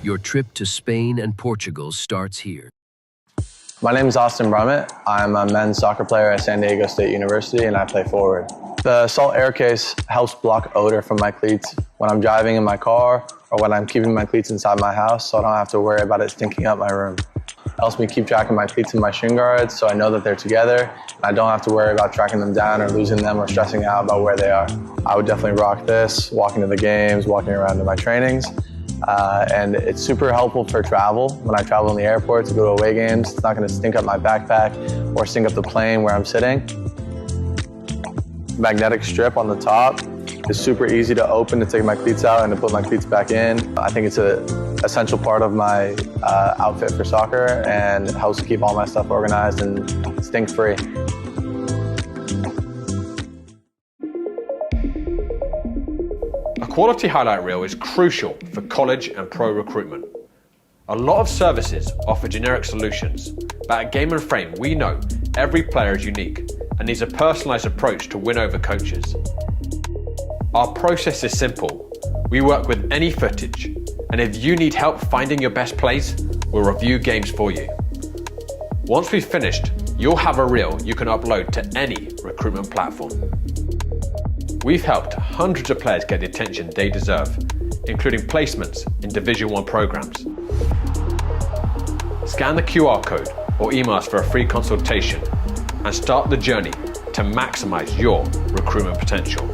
your trip to Spain and Portugal starts here. My name is Austin Brummett. I'm a men's soccer player at San Diego State University and I play forward. The Salt Air Case helps block odor from my cleats when I'm driving in my car or when I'm keeping my cleats inside my house, so I don't have to worry about it stinking up my room. It helps me keep track of my cleats and my shin guards so I know that they're together and I don't have to worry about tracking them down or losing them or stressing out about where they are. I would definitely rock this, walking to the games, walking around to my trainings. And it's super helpful for travel. When I travel in the airport to go to away games, it's not going to stink up my backpack or stink up the plane where I'm sitting. Magnetic strip on the top is super easy to open to take my cleats out and to put my cleats back in. I think it's an essential part of my outfit for soccer and it helps keep all my stuff organized and stink-free. A quality highlight reel is crucial for college and pro recruitment. A lot of services offer generic solutions, but at Game & Frame we know every player is unique and needs a personalised approach to win over coaches. Our process is simple. We work with any footage, and if you need help finding your best plays, we'll review games for you. Once we've finished, you'll have a reel you can upload to any recruitment platform. We've helped hundreds of players get the attention they deserve, including placements in Division 1 programs. Scan the QR code or email us for a free consultation and start the journey to maximize your recruitment potential.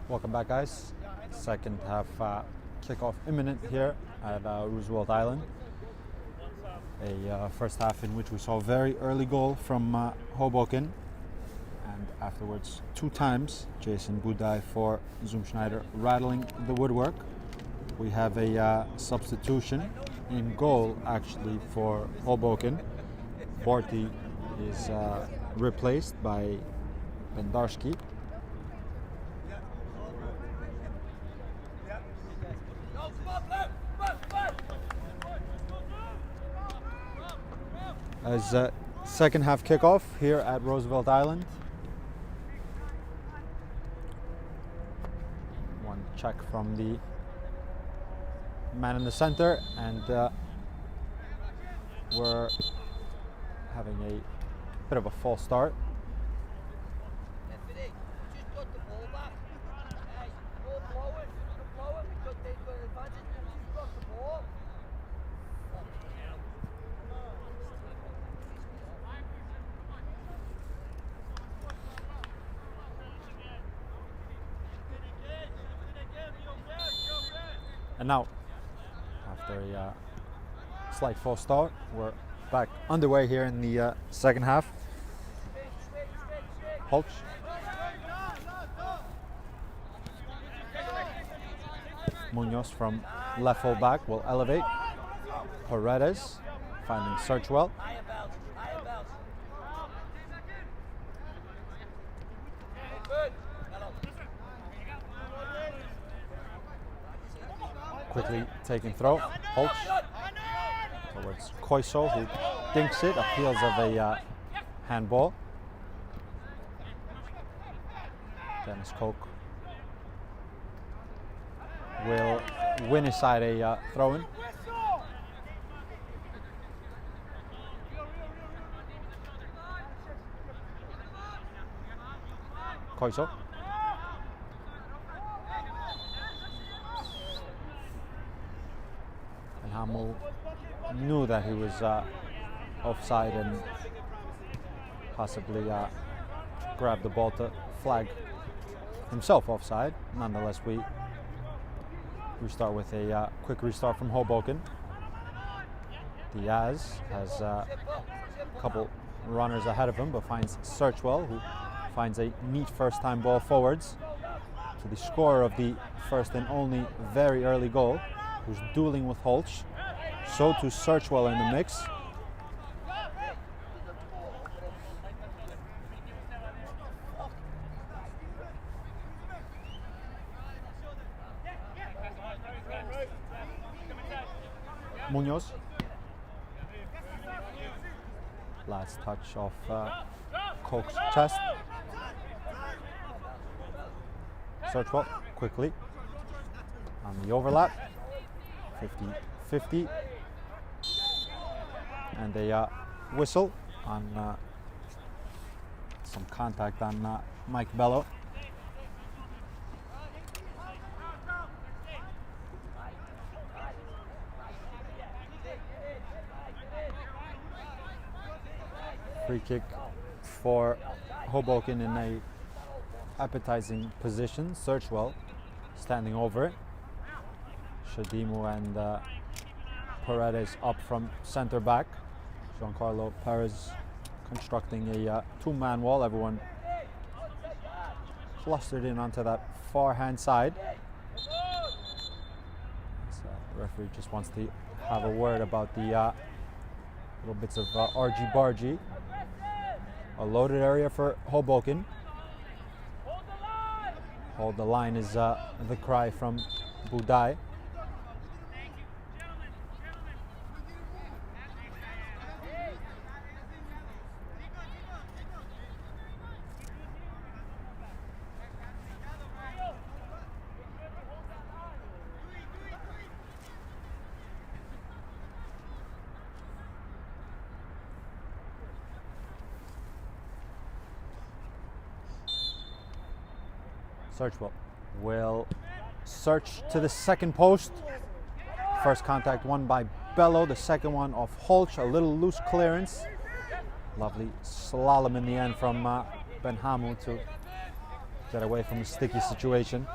Welcome back, guys. Second half kickoff imminent here at Roosevelt Island. A first half in which we saw a very early goal from Hoboken, and afterwards 2 times Jason Budai for Schneider rattling the woodwork. We have a substitution in goal actually for Hoboken. Borty is replaced by Bendarski. As second half kickoff here at Roosevelt Island. One check from the man in the center, and we're having a bit of a false start. And now, after a slight false start, we're back underway here in the second half. Holch. Munoz from left full back will elevate. Paredes finding Searchwell. Quickly taking throw. Holch towards Koiso, who dinks it, appeals of a handball. Dennis Koch will win aside a throw-in. Koiso. And Hamel knew that he was offside and possibly grabbed the ball to flag himself offside. Nonetheless, we start with a quick restart from Hoboken. Diaz has a couple runners ahead of him, but finds Searchwell, who finds a neat first-time ball forwards to the scorer of the first and only very early goal, who's dueling with Holch. So to Searchwell in the mix. Munoz. Last touch off Koch's chest. Searchwell quickly on the overlap. 50-50. And a whistle on some contact on Mike Bello. Free kick for Hoboken in a appetizing position. Searchwell standing over it. Shadimu and Paredes up from center back. Giancarlo Perez constructing a 2-man wall. Everyone clustered in onto that far hand side. So the referee just wants to have a word about the little bits of argy-bargy. A loaded area for Hoboken. Hold the line is the cry from Budai. Searchwell will search to the second post. First contact won by Bello, the second one off Holch, a little loose clearance. Lovely slalom in the end from Ben Hamu to get away from a sticky situation.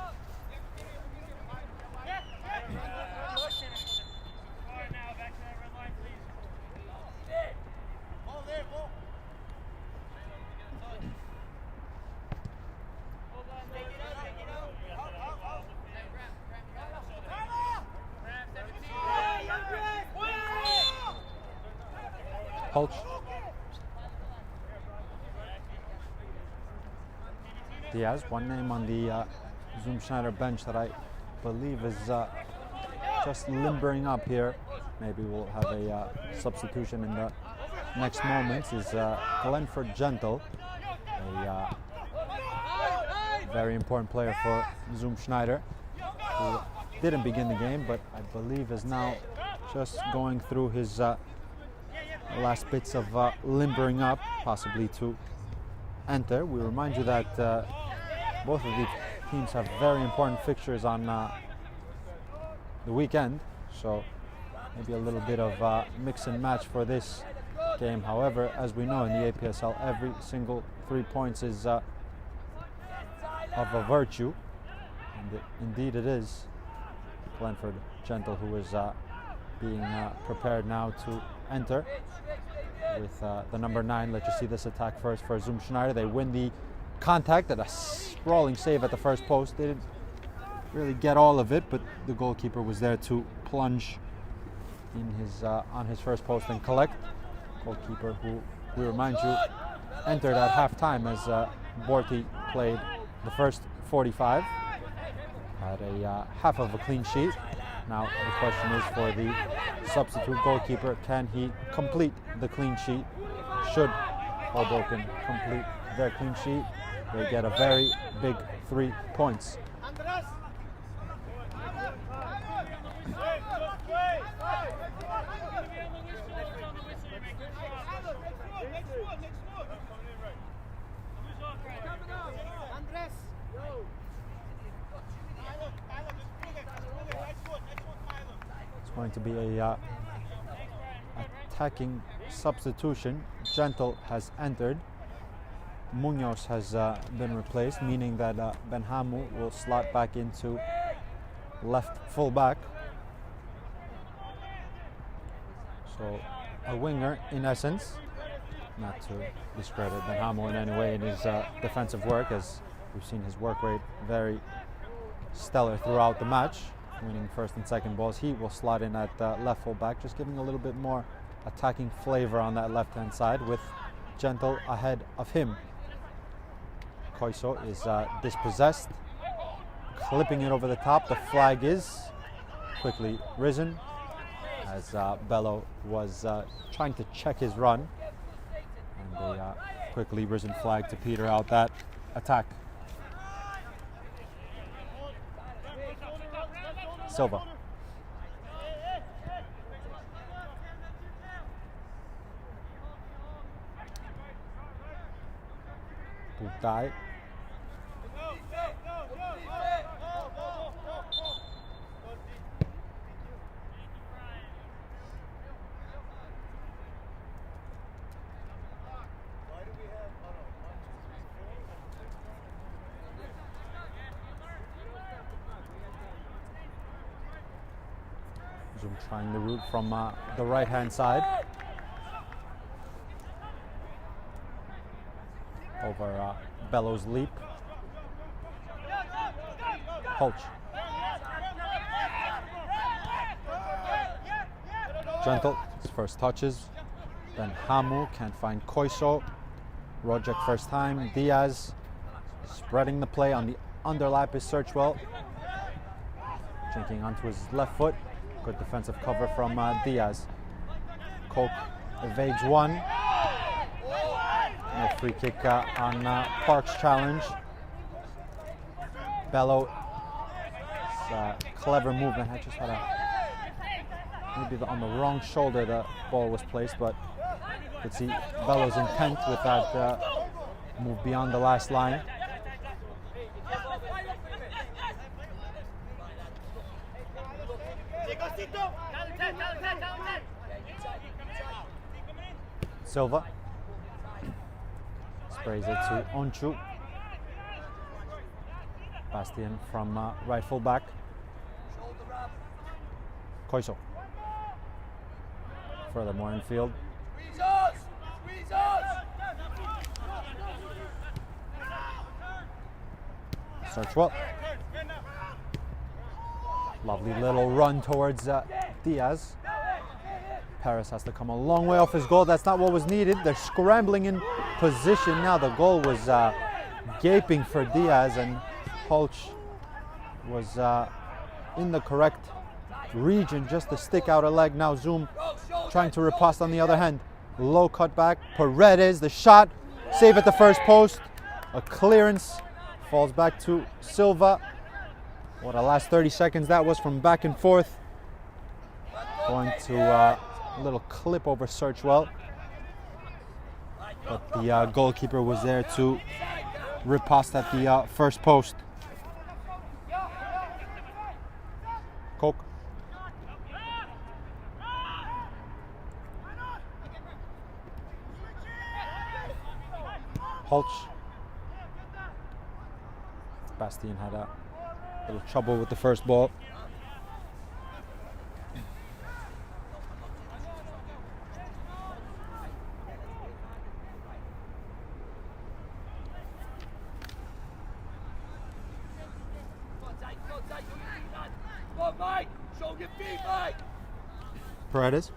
Pulch. Diaz, one name on the Zoom Schneider bench that I believe is just limbering up here. Maybe we'll have a substitution in the next moments. Is Glenford Gentle, a very important player for Zoom Schneider, who didn't begin the game, but I believe is now just going through his last bits of limbering up, possibly to enter. We remind you that both of these teams have very important fixtures on the weekend, so maybe a little bit of mix and match for this game. However, as we know in the APSL, every single 3 points is of a virtue, and indeed it is. Glenford Gentle, who is being prepared now to enter with the number 9. Let's just see this attack first for Zoom Schneider. They win the contact at a sprawling save at the first post. They didn't really get all of it, but the goalkeeper was there to plunge in his on his first post and collect. Goalkeeper who, we remind you, entered at half-time as Borti played the first 45. Had a half of a clean sheet. Now the question is for the substitute goalkeeper, can he complete the clean sheet? Should Hoboken complete their clean sheet, they get a very big 3 points. Going to be a attacking substitution. Gentle has entered. Munoz has been replaced, meaning that Benhamu will slot back into left fullback. So a winger in essence, not to discredit Benhamu in any way in his defensive work, as we've seen his work rate very stellar throughout the match, winning first and second balls. He will slot in at left full back, just giving a little bit more attacking flavor on that left hand side, with Gentle ahead of him. Koiso is dispossessed, clipping it over the top. The flag is quickly risen as Bello was trying to check his run, and a quickly risen flag to peter out that attack. Silva. Budai. Zoom trying the route from the right hand side. Over Bellows' leap. Pulch. Gentle, his first touches. Then Hamu can't find Koiso. Rojek first time. Diaz spreading the play on the underlap is Searchwell. Jinking onto his left foot. Good defensive cover from Diaz. Koch evades one. No free kick on Park's challenge. Bello, clever movement. I just had maybe on the wrong shoulder the ball was placed, but you could see Bello's intent with that move beyond the last line. Silva sprays it to Onchu. Bastian from right full back. Koiso. Furthermore in field. Search well. Lovely little run towards Diaz. Paris has to come a long way off his goal. That's not what was needed. They're scrambling in position now. The goal was gaping for Diaz, and Holch was in the correct region just to stick out a leg. Now Zoom trying to riposte on the other hand. Low cut back. Paredes, the shot. Save at the first post. A clearance. Falls back to Silva. What a last 30 seconds that was from back and forth. Going to a little clip over Searchwell. But the goalkeeper was there to riposte at the first post. Coke. Holch. Bastian had a little trouble with the first ball. Paredes.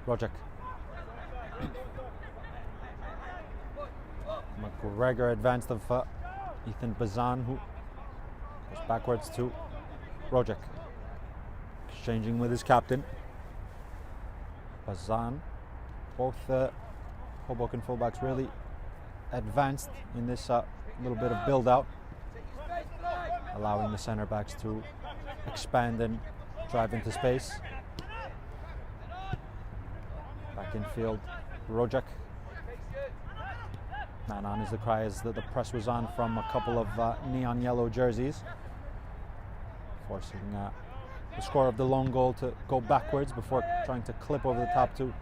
Rojek. McGregor advanced of Ethan Bazan, who goes backwards to Rojek. Exchanging with his captain. Bazan. Both Hoboken fullbacks really advanced in this little bit of build-out, allowing the center backs to expand and drive into space. Back in field, Rojek. Man on is the cry as the press was on from a couple of neon yellow jerseys, forcing the scorer of the lone goal to go backwards before trying to clip over the top to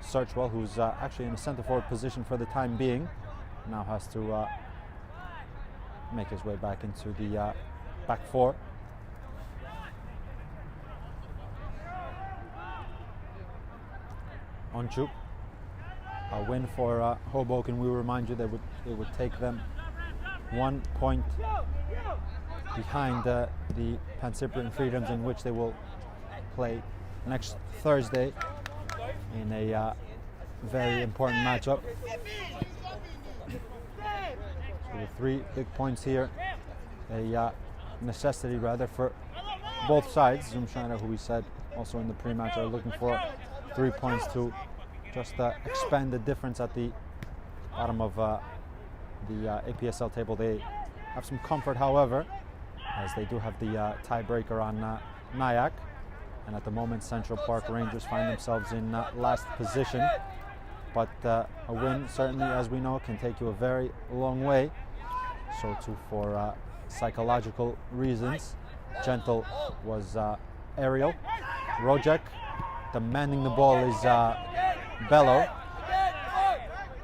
Searchwell, who's actually in a centre forward position for the time being. Now has to make his way back into the back four. Onchu. A win for Hoboken. We remind you that it would take them 1 point behind the Pan-Cyprian Freedoms, in which they will play next Thursday in a very important matchup. So the 3 big points here, a necessity rather for both sides. Zoom Schneider, who we said also in the pre-match, are looking for 3 points to just expand the difference at the bottom of the APSL table. They have some comfort, however, as they do have the tiebreaker on Nyack, and at the moment Central Park Rangers find themselves in last position. But a win, certainly, as we know, can take you a very long way. So too for psychological reasons. Gentle was aerial. Rojek demanding the ball is Bello.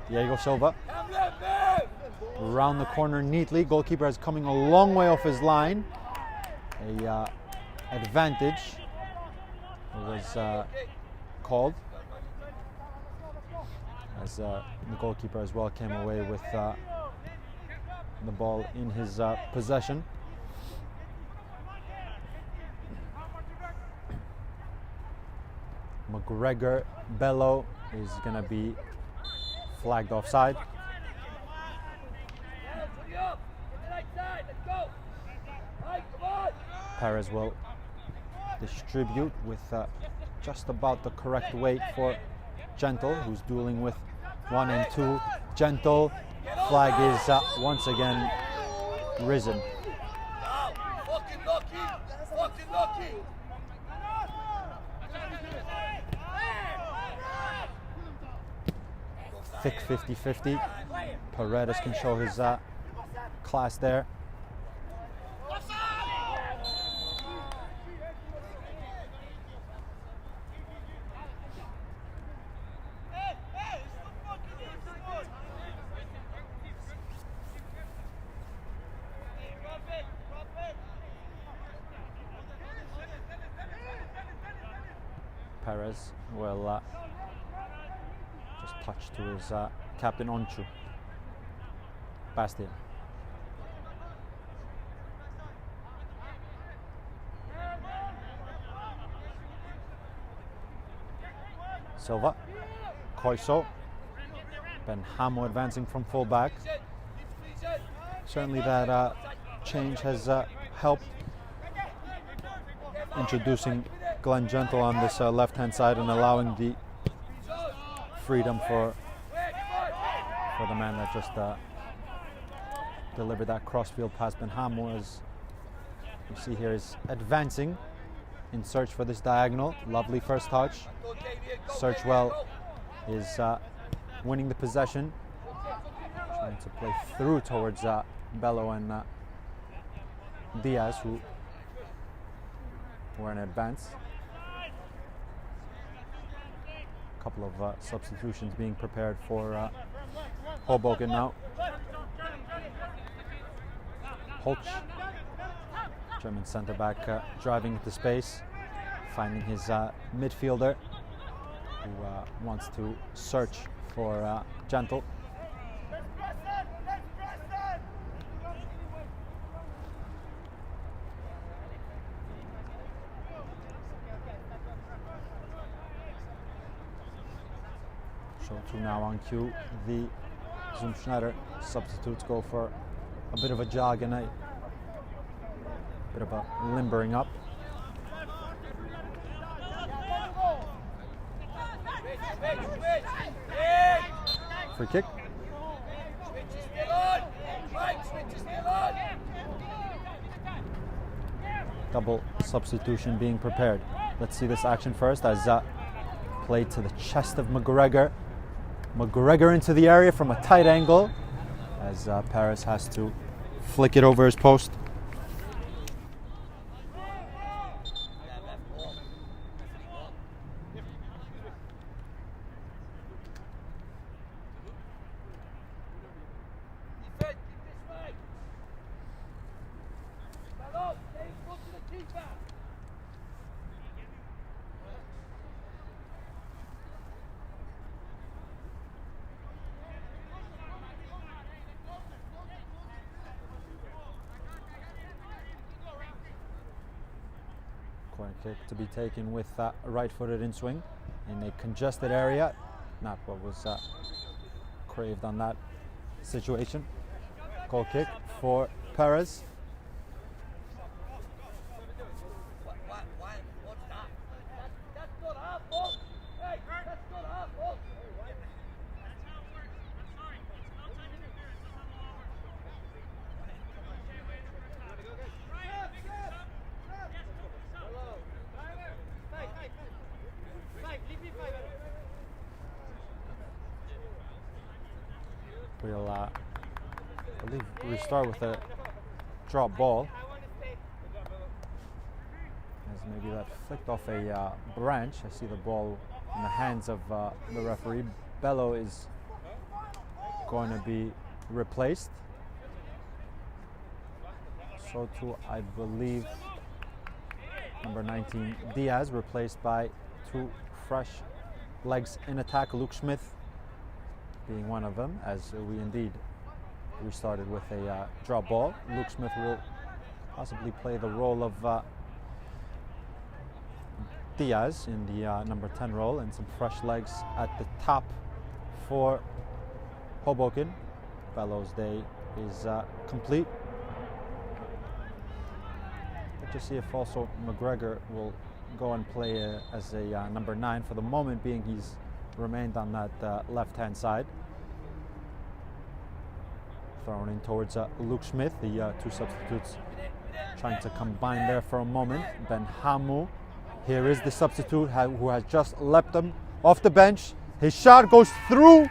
Diego Silva. Around the corner neatly. Goalkeeper is coming a long way off his line. A advantage was called, as the goalkeeper as well came away with the ball in his possession. McGregor Bello is going to be flagged offside. Perez will distribute with just about the correct weight for Gentle, who's dueling with 1 and 2. Gentle, flag is once again risen. Thick 50-50. Paredes can show his class there. Perez will just touch to his captain Onchu. Bastia. Silva, Koiso, Ben Hamo advancing from fullback. Certainly that change has helped, introducing Glenn Gentle on this left-hand side and allowing the freedom for the man that just delivered that crossfield pass. Ben Hamo, as you see here, is advancing in search for this diagonal. Lovely first touch. Searchwell is winning the possession, trying to play through towards Bello and Diaz, who were in advance. A couple of substitutions being prepared for Hoboken now. Holch, German centre back, driving into space, finding his midfielder, who wants to search for Gentle. So to now on cue, the Schneider substitutes go for a bit of a jog and a bit of a limbering up. Free kick. Double substitution being prepared. Let's see this action first as played to the chest of McGregor. McGregor into the area from a tight angle as Paris has to flick it over his post. Corner kick to be taken with a right-footed in swing in a congested area. Not what was craved on that situation. Goal kick for Perez. We'll, I believe, restart with a drop ball. As maybe that flicked off a branch. I see the ball in the hands of the referee. Bello is going to be replaced. So too, I believe, number 19, Diaz, replaced by two fresh legs in attack. Luke Smith being one of them, as we indeed restarted with a drop ball. Luke Smith will possibly play the role of Diaz in the number 10 role, and some fresh legs at the top for Hoboken. Bello's day is complete. Let's just see if also McGregor will go and play as a number 9. For the moment being, he's remained on that left-hand side. Thrown in towards Luke Smith. The two substitutes trying to combine there for a moment. Ben Hamu, here is the substitute who has just leapt him off the bench. His shot goes through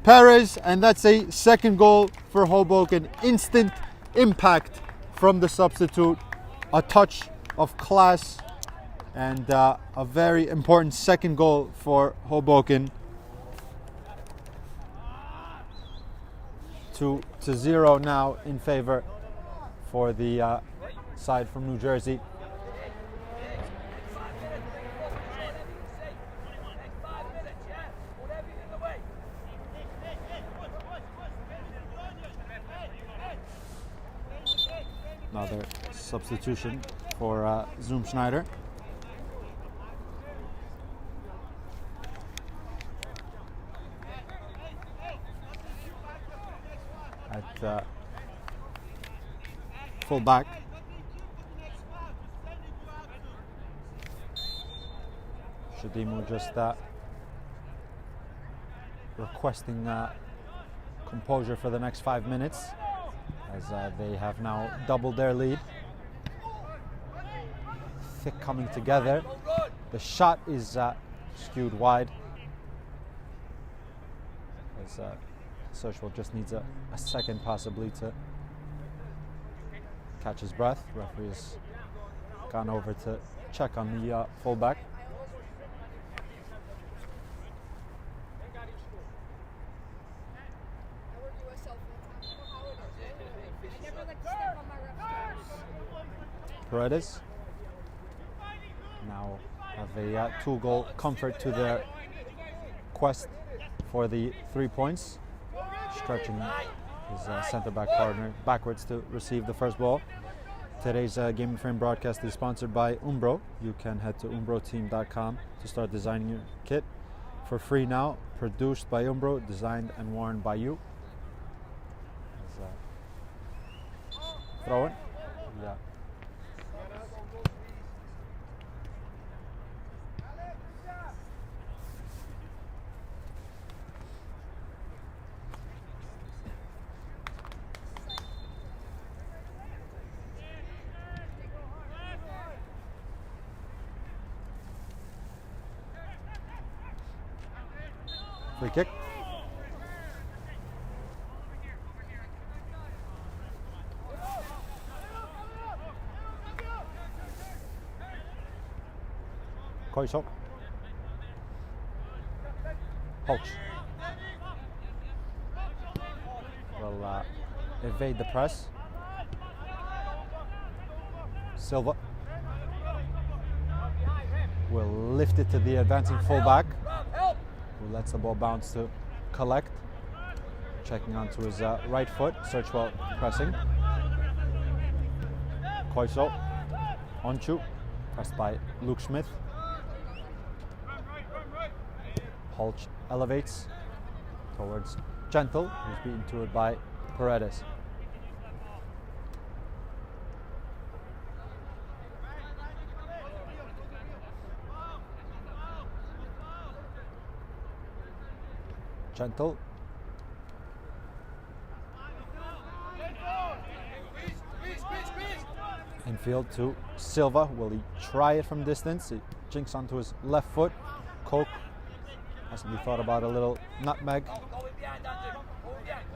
Perez, and that's a second goal for Hoboken. Instant impact from the substitute. A touch of class and a very important second goal for Hoboken. 2-0 now in favor for the side from New Jersey. Another substitution for Schneider. At full back. Shadimu just requesting composure for the next 5 minutes, as they have now doubled their lead. Thick coming together. The shot is skewed wide, as Searchwell just needs a second possibly to catch his breath. Referee has gone over to check on the fullback. Paredes now have a 2-goal comfort to their quest for the 3 points, stretching his centre-back partner backwards to receive the first ball. Today's Game and Frame broadcast is sponsored by Umbro. You can head to umbroteam.com to start designing your kit for free now. Produced by Umbro, designed and worn by you. Throw it. Yeah. Free kick. Koiso. Holtz will evade the press. Silva will lift it to the advancing fullback, who lets the ball bounce to collect. Checking onto his right foot. Searchwell pressing. Koiso. Onchu. Pressed by Luke Smith. Holch elevates towards Gentle, who's beaten to it by Paredes. Gentle. Infield to Silva. Will he try it from distance? He jinks onto his left foot. Koch possibly thought about a little nutmeg.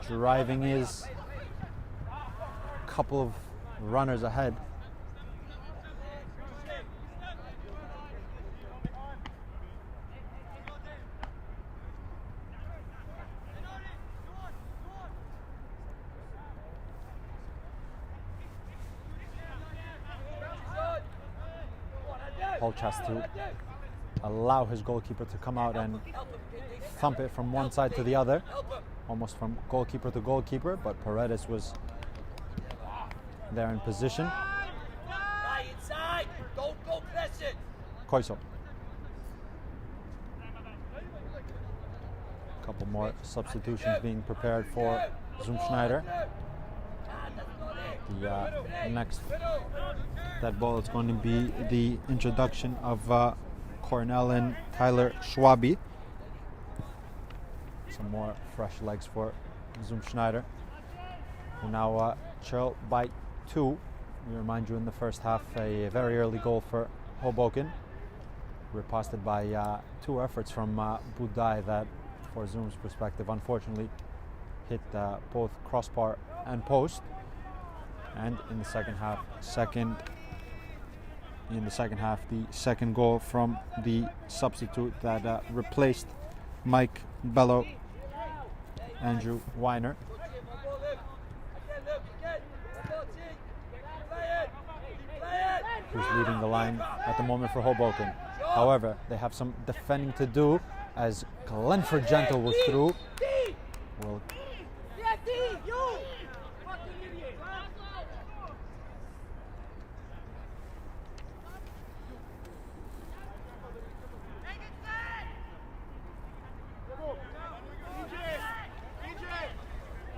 Driving his couple of runners ahead. Holch has to allow his goalkeeper to come out and thump it from one side to the other, almost from goalkeeper to goalkeeper, but Paredes was there in position. Koiso. A couple more substitutions being prepared for Schneider. The next dead ball is going to be the introduction of Cornell and Tyler Schwabi. Some more fresh legs for Schneider, who now trail by 2. We remind you, in the first half, a very early goal for Hoboken, riposted by 2 efforts from Budai that, for Zoom's perspective, unfortunately hit both crossbar and post. And in the second half, the second goal from the substitute that replaced Mike Bello, Andrew Weiner, who's leading the line at the moment for Hoboken. However, they have some defending to do, as Glenford Gentle was through.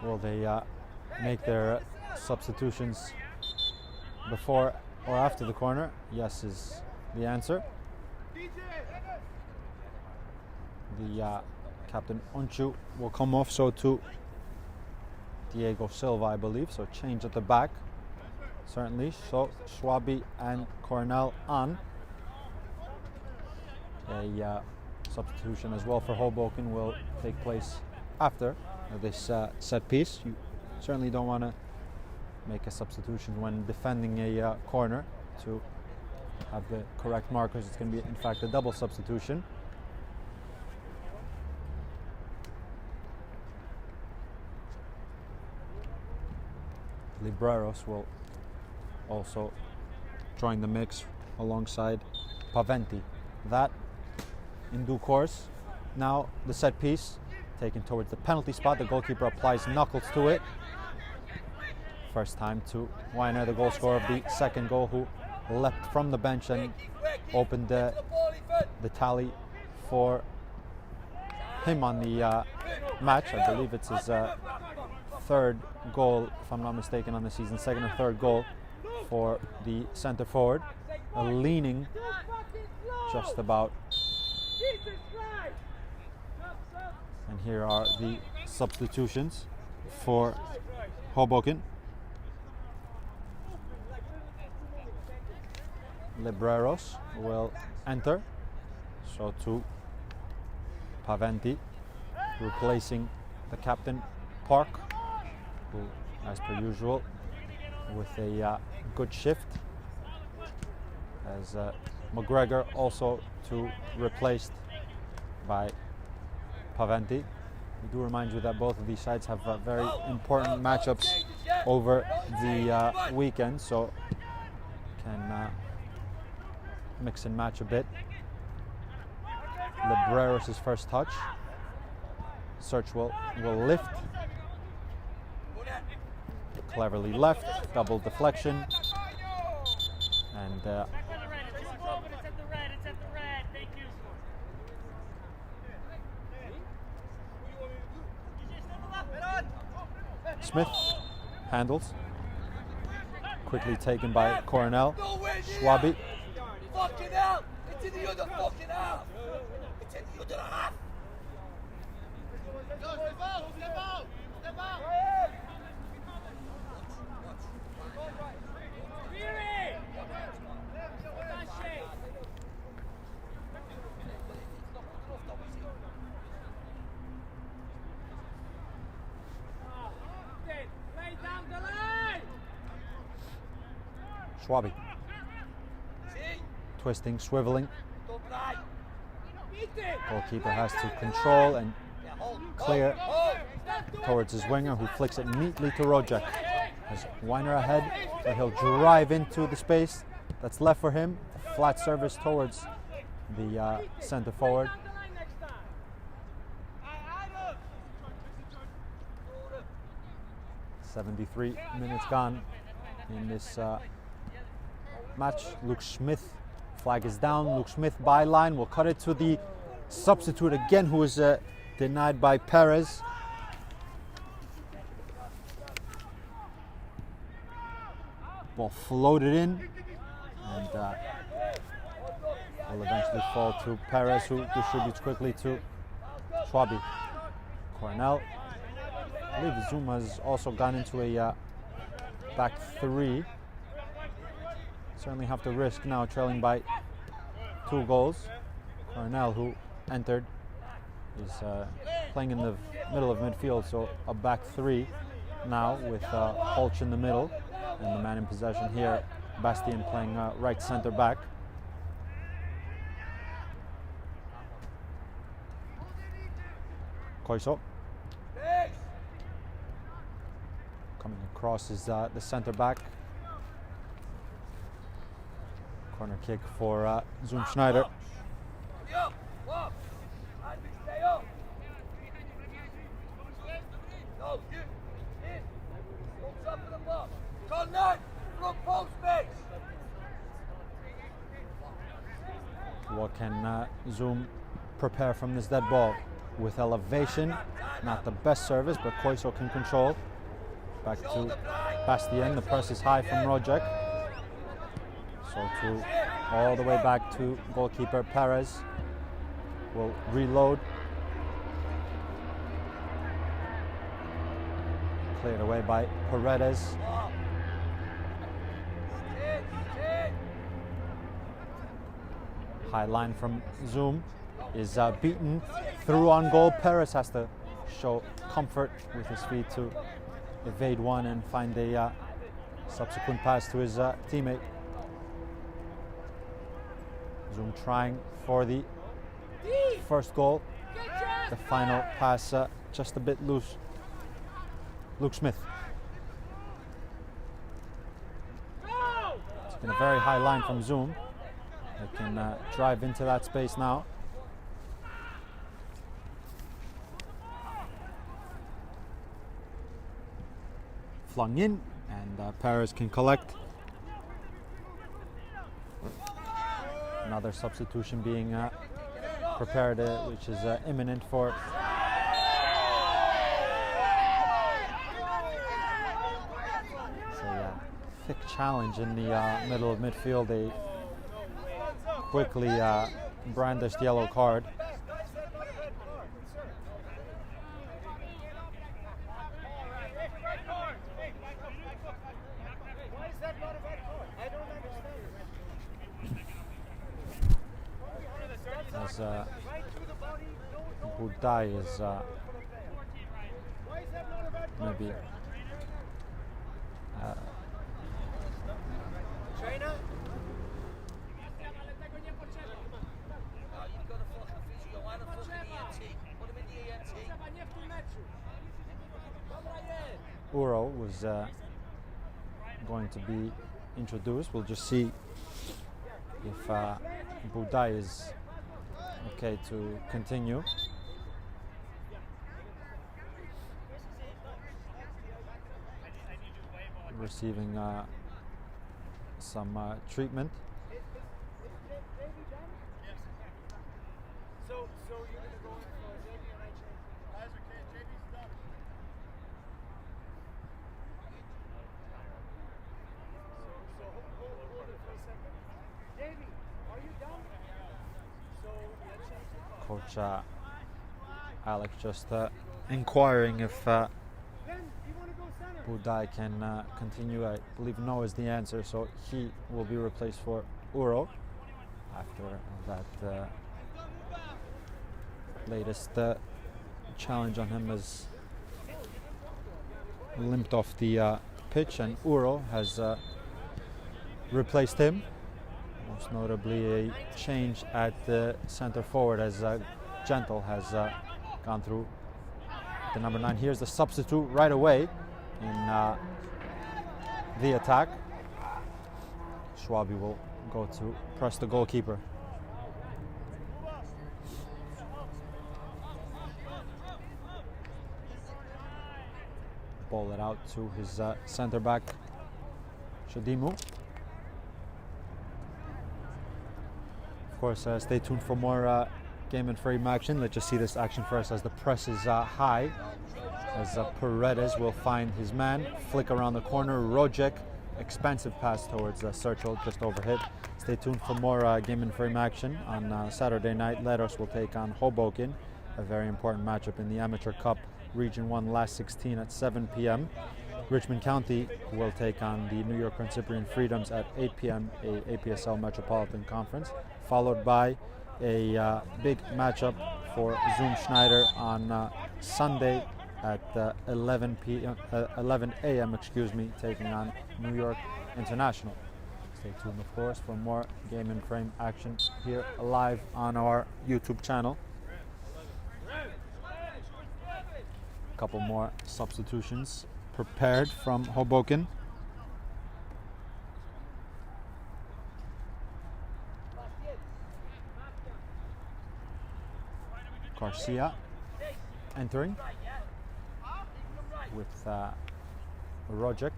Will they make their substitutions before or after the corner? Yes is the answer. The captain Onchu will come off, so too Diego Silva, I believe. So change at the back, certainly. So Schwabi and Cornell on. A substitution as well for Hoboken will take place after this set piece. You certainly don't want to make a substitution when defending a corner to have the correct markers. It's going to be, in fact, a double substitution. Libreros will also join the mix alongside Paventi. That in due course. Now the set piece taken towards the penalty spot. The goalkeeper applies knuckles to it. First time to Weiner, the goal scorer of the second goal, who leapt from the bench and opened the tally for him on the match. I believe it's his third goal, if I'm not mistaken, on the season. Second or third goal for the centre forward. Leaning just about. And here are the substitutions for Hoboken. Libreros will enter, so too Paventi, replacing the captain Park, who, as per usual, with a good shift, as McGregor also to replaced by Paventi. We do remind you that both of these sides have very important matchups over the weekend, so can mix and match a bit. Libreros' first touch. Search will lift. Cleverly left, double deflection, and Smith handles. Quickly taken by Coronel. Schwabi. Fucking hell! It's in the other fucking half! It's in the other half! Schwabi. Twisting, swiveling. Goalkeeper has to control and clear towards his winger, who flicks it neatly to Rojek. Has Weiner ahead, so he'll drive into the space that's left for him. Flat service towards the centre forward. "73 minutes gone in this match." Luke Smith, flag is down. Luke Smith byline will cut it to the substitute again, who is denied by Perez. Ball floated in and will eventually fall to Perez, who distributes quickly to Schwabi. Cornell. I believe Zoom has also gone into a back three. Certainly have to risk now, trailing by 2 goals. Cornell, who entered, is playing in the middle of midfield, so a back three now with Holch in the middle, and the man in possession here, Bastien, playing right centre back. Koiso. Coming across is the centre back. Corner kick for Zoom Schneider. What can Zoom prepare from this dead ball? With elevation, Not the best service, but Koiso can control. Back to Bastien. The press is high from Rojek. So all the way back to goalkeeper Perez. Will reload. Cleared away by Paredes. High line from Zoom is beaten through on goal. Perez has to show comfort with his feet to evade one and find a subsequent pass to his teammate. Zoom trying for the first goal. The final pass just a bit loose. Luke Smith. It's been a very high line from Zoom. They can drive into that space now. Flung in, and Perez can collect. Another substitution being prepared, which is imminent for thick challenge in the middle of midfield. They quickly brandished yellow card. As Budai is maybe Uro was going to be introduced. We'll just see if Budai is okay to continue. Receiving some treatment. So you're going to go in for JB and I change. Guys, okay, JB's done. So hold it for a second. JB, are you done? So let's change the Coach Alex just inquiring if Budai can continue. I believe no is the answer, so he will be replaced for Uro after that latest challenge on him has limped off the pitch, and Uro has replaced him. Most notably a change at the center forward as Gentle has gone through the number 9. Here's the substitute right away in the attack. Schwabi will go to press the goalkeeper. Ball it out to his center back, Shadimu. Of course, stay tuned for more game and frame action. Let's just see this action first as the press is high. As Paredes will find his man, flick around the corner. Rojek, expansive pass towards Serchel, just overhit. Stay tuned for more game and frame action on Saturday night. Leros will take on Hoboken, a very important matchup in the Amateur Cup Region 1 last 16 at 7 p.m. Richmond County will take on the New York Prince Cyprian Freedoms at 8 p.m., a APSL Metropolitan Conference, followed by a big matchup for Zoom Schneider on Sunday at 11 a.m. taking on New York International. Stay tuned, of course, for more game and frame action here live on our YouTube channel. A couple more substitutions prepared from Hoboken. Garcia entering with Rojek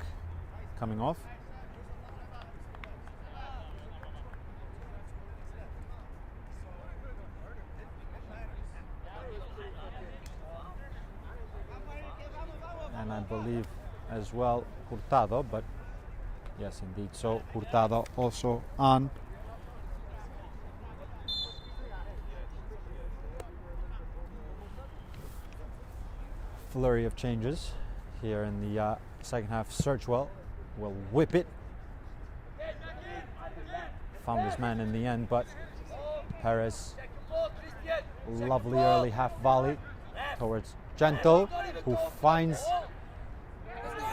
coming off. believe as well Hurtado, but yes, indeed. So Hurtado also on. Flurry of changes here in the second half. Searchwell will whip it. Found his man in the end, but Perez, lovely early half volley towards Gento, who finds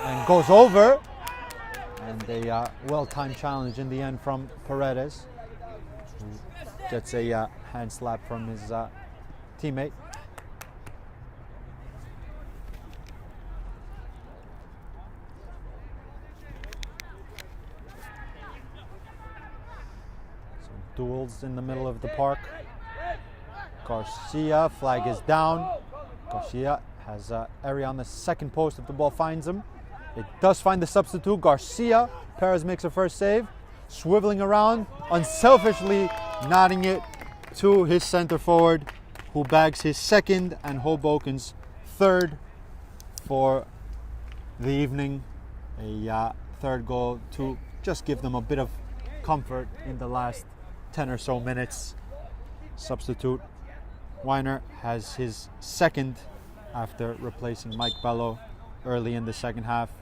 and goes over. And a well-timed challenge in the end from Paredes, who gets a hand slap from his teammate. Duels in the middle of the park. Garcia, flag is down. Garcia has area on the second post if the ball finds him. It does find the substitute, Garcia. Perez makes a first save. Swiveling around, unselfishly nodding it to his center forward, who bags his second and Hoboken's third for the evening. A third goal to just give them a bit of comfort in the last 10 or so minutes. Substitute Weiner has his second after replacing Mike Bello early in the second half,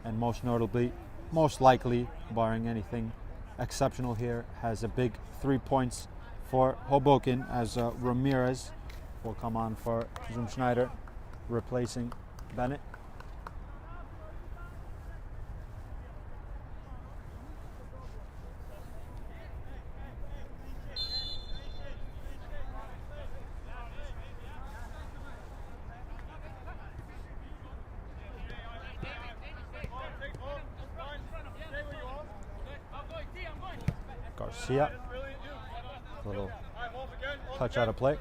and most notably, most likely, barring anything exceptional here, has a big 3 points for Hoboken as Ramirez will come on for Schneider, replacing Bennett. Garcia, a little touch out of play.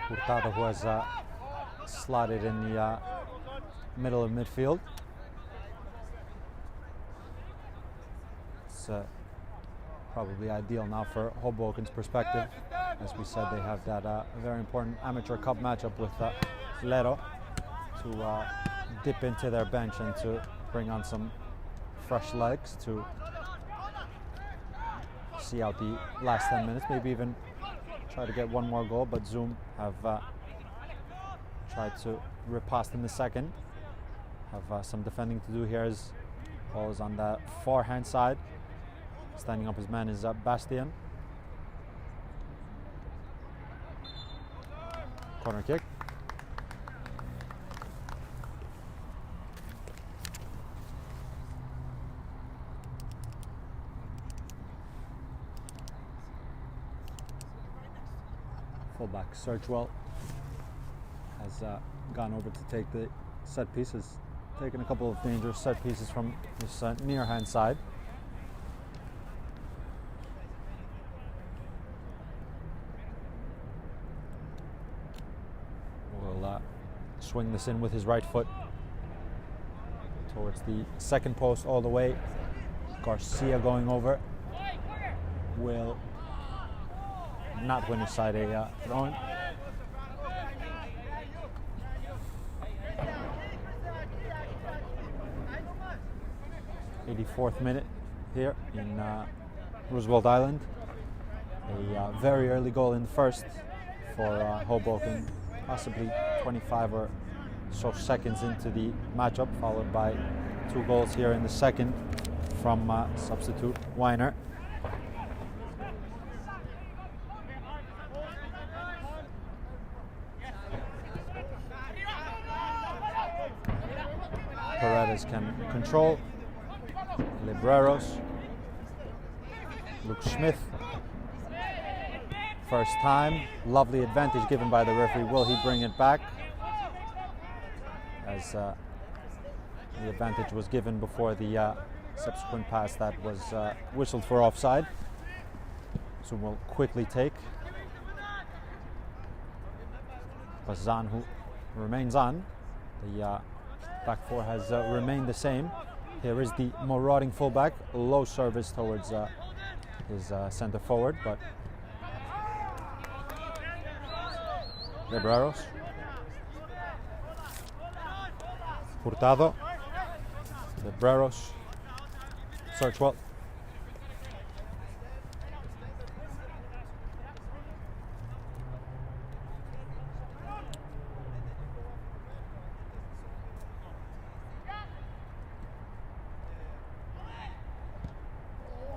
Hurtado, who has slotted in the middle of midfield. It's probably ideal now for Hoboken's perspective. As we said, they have that very important amateur cup matchup with Lero to dip into their bench and to bring on some fresh legs to see out the last 10 minutes, maybe even try to get one more goal, but Zoom have tried to riposte in the second. Have some defending to do here as ball is on the forehand side. Standing up his man is Bastian. Corner kick. Fullback Searchwell has gone over to take the set pieces, taken a couple of dangerous set pieces from his near hand side. Will swing this in with his right foot towards the second post all the way. Garcia going over will not win his side a throw-in. 84th minute here in Roosevelt Island. A very early goal in the first for Hoboken, possibly 25 or so seconds into the matchup, followed by 2 goals here in the second from substitute Weiner. Paredes can control. Libreros. Luke Smith. First time. Lovely advantage given by the referee. Will he bring it back? As the advantage was given before the subsequent pass that was whistled for offside. Zoom will quickly take. Bazan, who remains on. The back four has remained the same. Here is the marauding fullback. Low service towards his center forward, but Libreros. Hurtado. Libreros. Searchwell.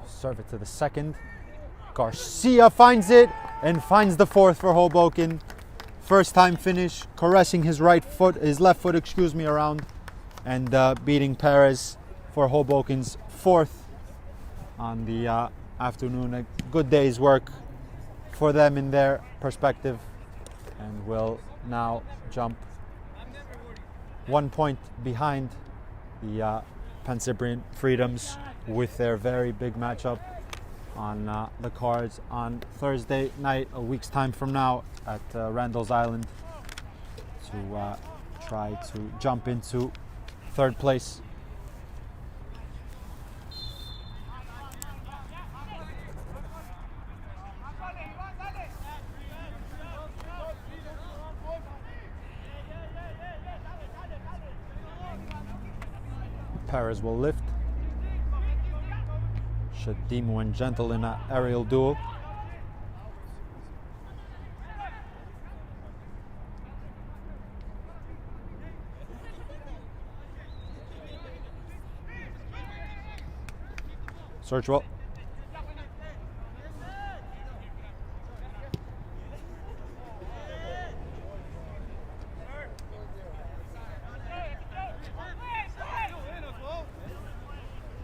Serve it to the second. Garcia finds it and finds the fourth for Hoboken. First time finish, caressing his left foot, around, and beating Perez for Hoboken's fourth on the afternoon. A good day's work for them in their perspective, and will now jump 1 point behind the Pan-Cyprian Freedoms with their very big matchup on the cards on Thursday night, a week's time from now, at Randall's Island, to try to jump into third place. Perez will lift. Shadimu and Gentle in an aerial duel. Searchwell.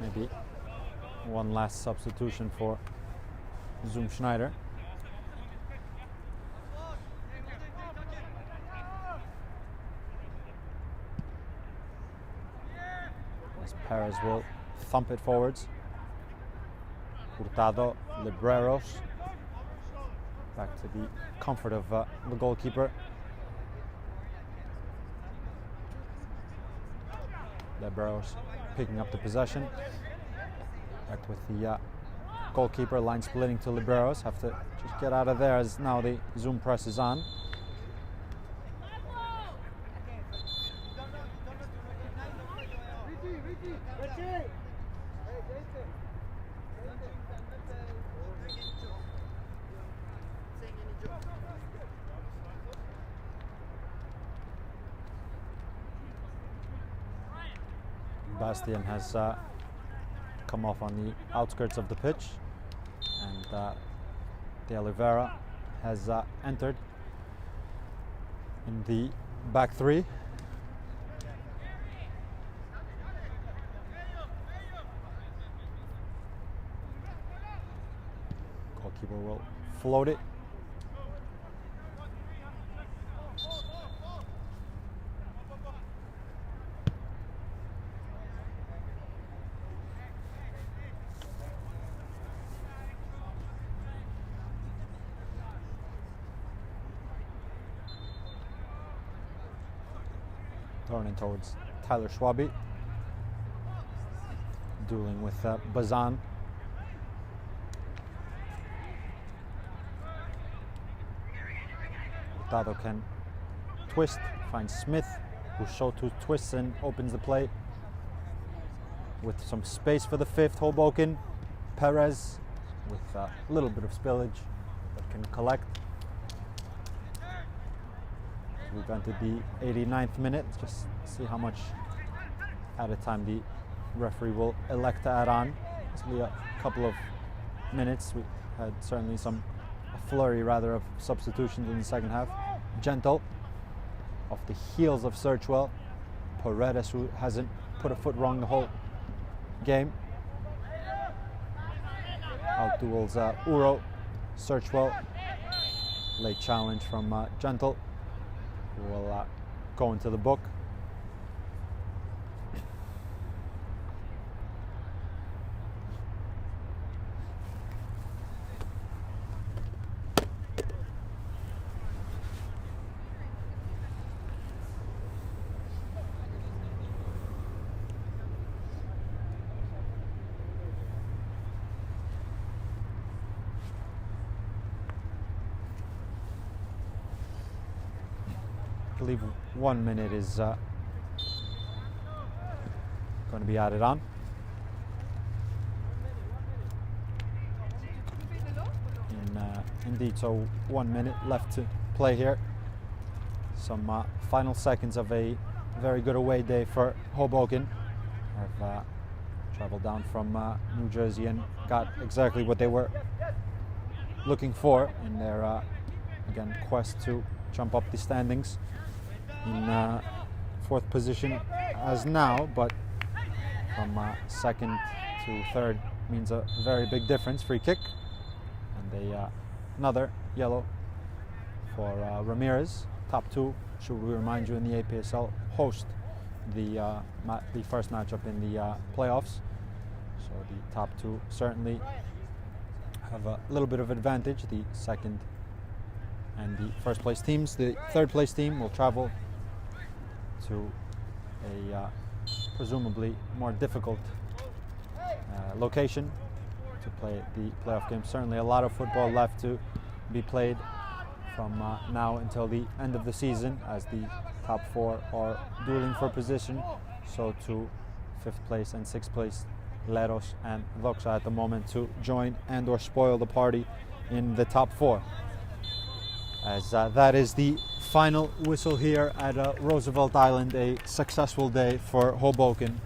Maybe one last substitution for Zoom Schneider. As Perez will thump it forwards. Hurtado, Libreros. Back to the comfort of the goalkeeper. Libreros picking up the possession. Back with the goalkeeper, line splitting to Libreros. Have to just get out of there as now the Zoom press is on. Bastian has come off on the outskirts of the pitch, and De Oliveira has entered in the back three. Goalkeeper will float it. Turning towards Tyler Schwabi, dueling with Bazan. Hurtado can twist, finds Smith, who Shotu twists and opens the play with some space for the fifth. Hoboken. Perez with a little bit of spillage but can collect. We've entered the 89th minute. Just see how much added time the referee will elect to add on. It's will be a couple of minutes. We had certainly a flurry rather of substitutions in the second half. Gentle off the heels of Searchwell. Paredes, who hasn't put a foot wrong the whole game. Out duels Uro. Searchwell. Late challenge from Gentle, who will go into the book. believe 1 minute is going to be added on. Indeed, so 1 minute left to play here. Some final seconds of a very good away day for Hoboken. Have traveled down from New Jersey and got exactly what they were looking for in their again quest to jump up the standings in fourth position as now, but from second to third means a very big difference. Free kick, and another yellow for Ramirez. Top two, should we remind you, in the APSL host the first matchup in the playoffs. So the top two certainly have a little bit of advantage. The second and the first place teams. The third place team will travel to a presumably more difficult location to play the playoff game. Certainly a lot of football left to be played from now until the end of the season, as the top four are dueling for position. So to fifth place and sixth place, Leros and Doxa at the moment, to join and or spoil the party in the top four. As that is the final whistle here at Roosevelt Island. A successful day for Hoboken,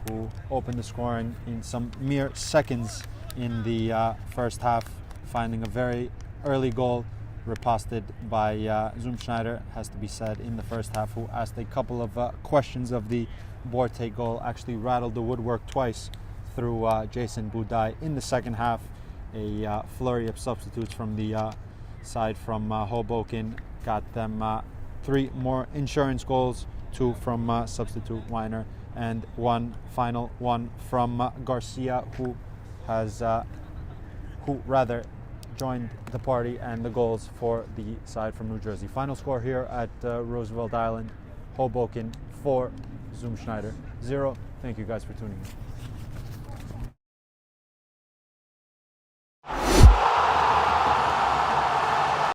who opened the scoring in some mere seconds in the first half, finding a very early goal riposted by Schneider, has to be said, in the first half, who asked a couple of questions of the Borte goal, actually rattled the woodwork twice through Jason Budai. In the second half, a flurry of substitutes from the side from Hoboken got them 3 more insurance goals, 2 from substitute Weiner, and one final one from Garcia, who joined the party and the goals for the side from New Jersey. Final score here at Roosevelt Island: Hoboken 4, Schneider 0. Thank you guys for tuning in.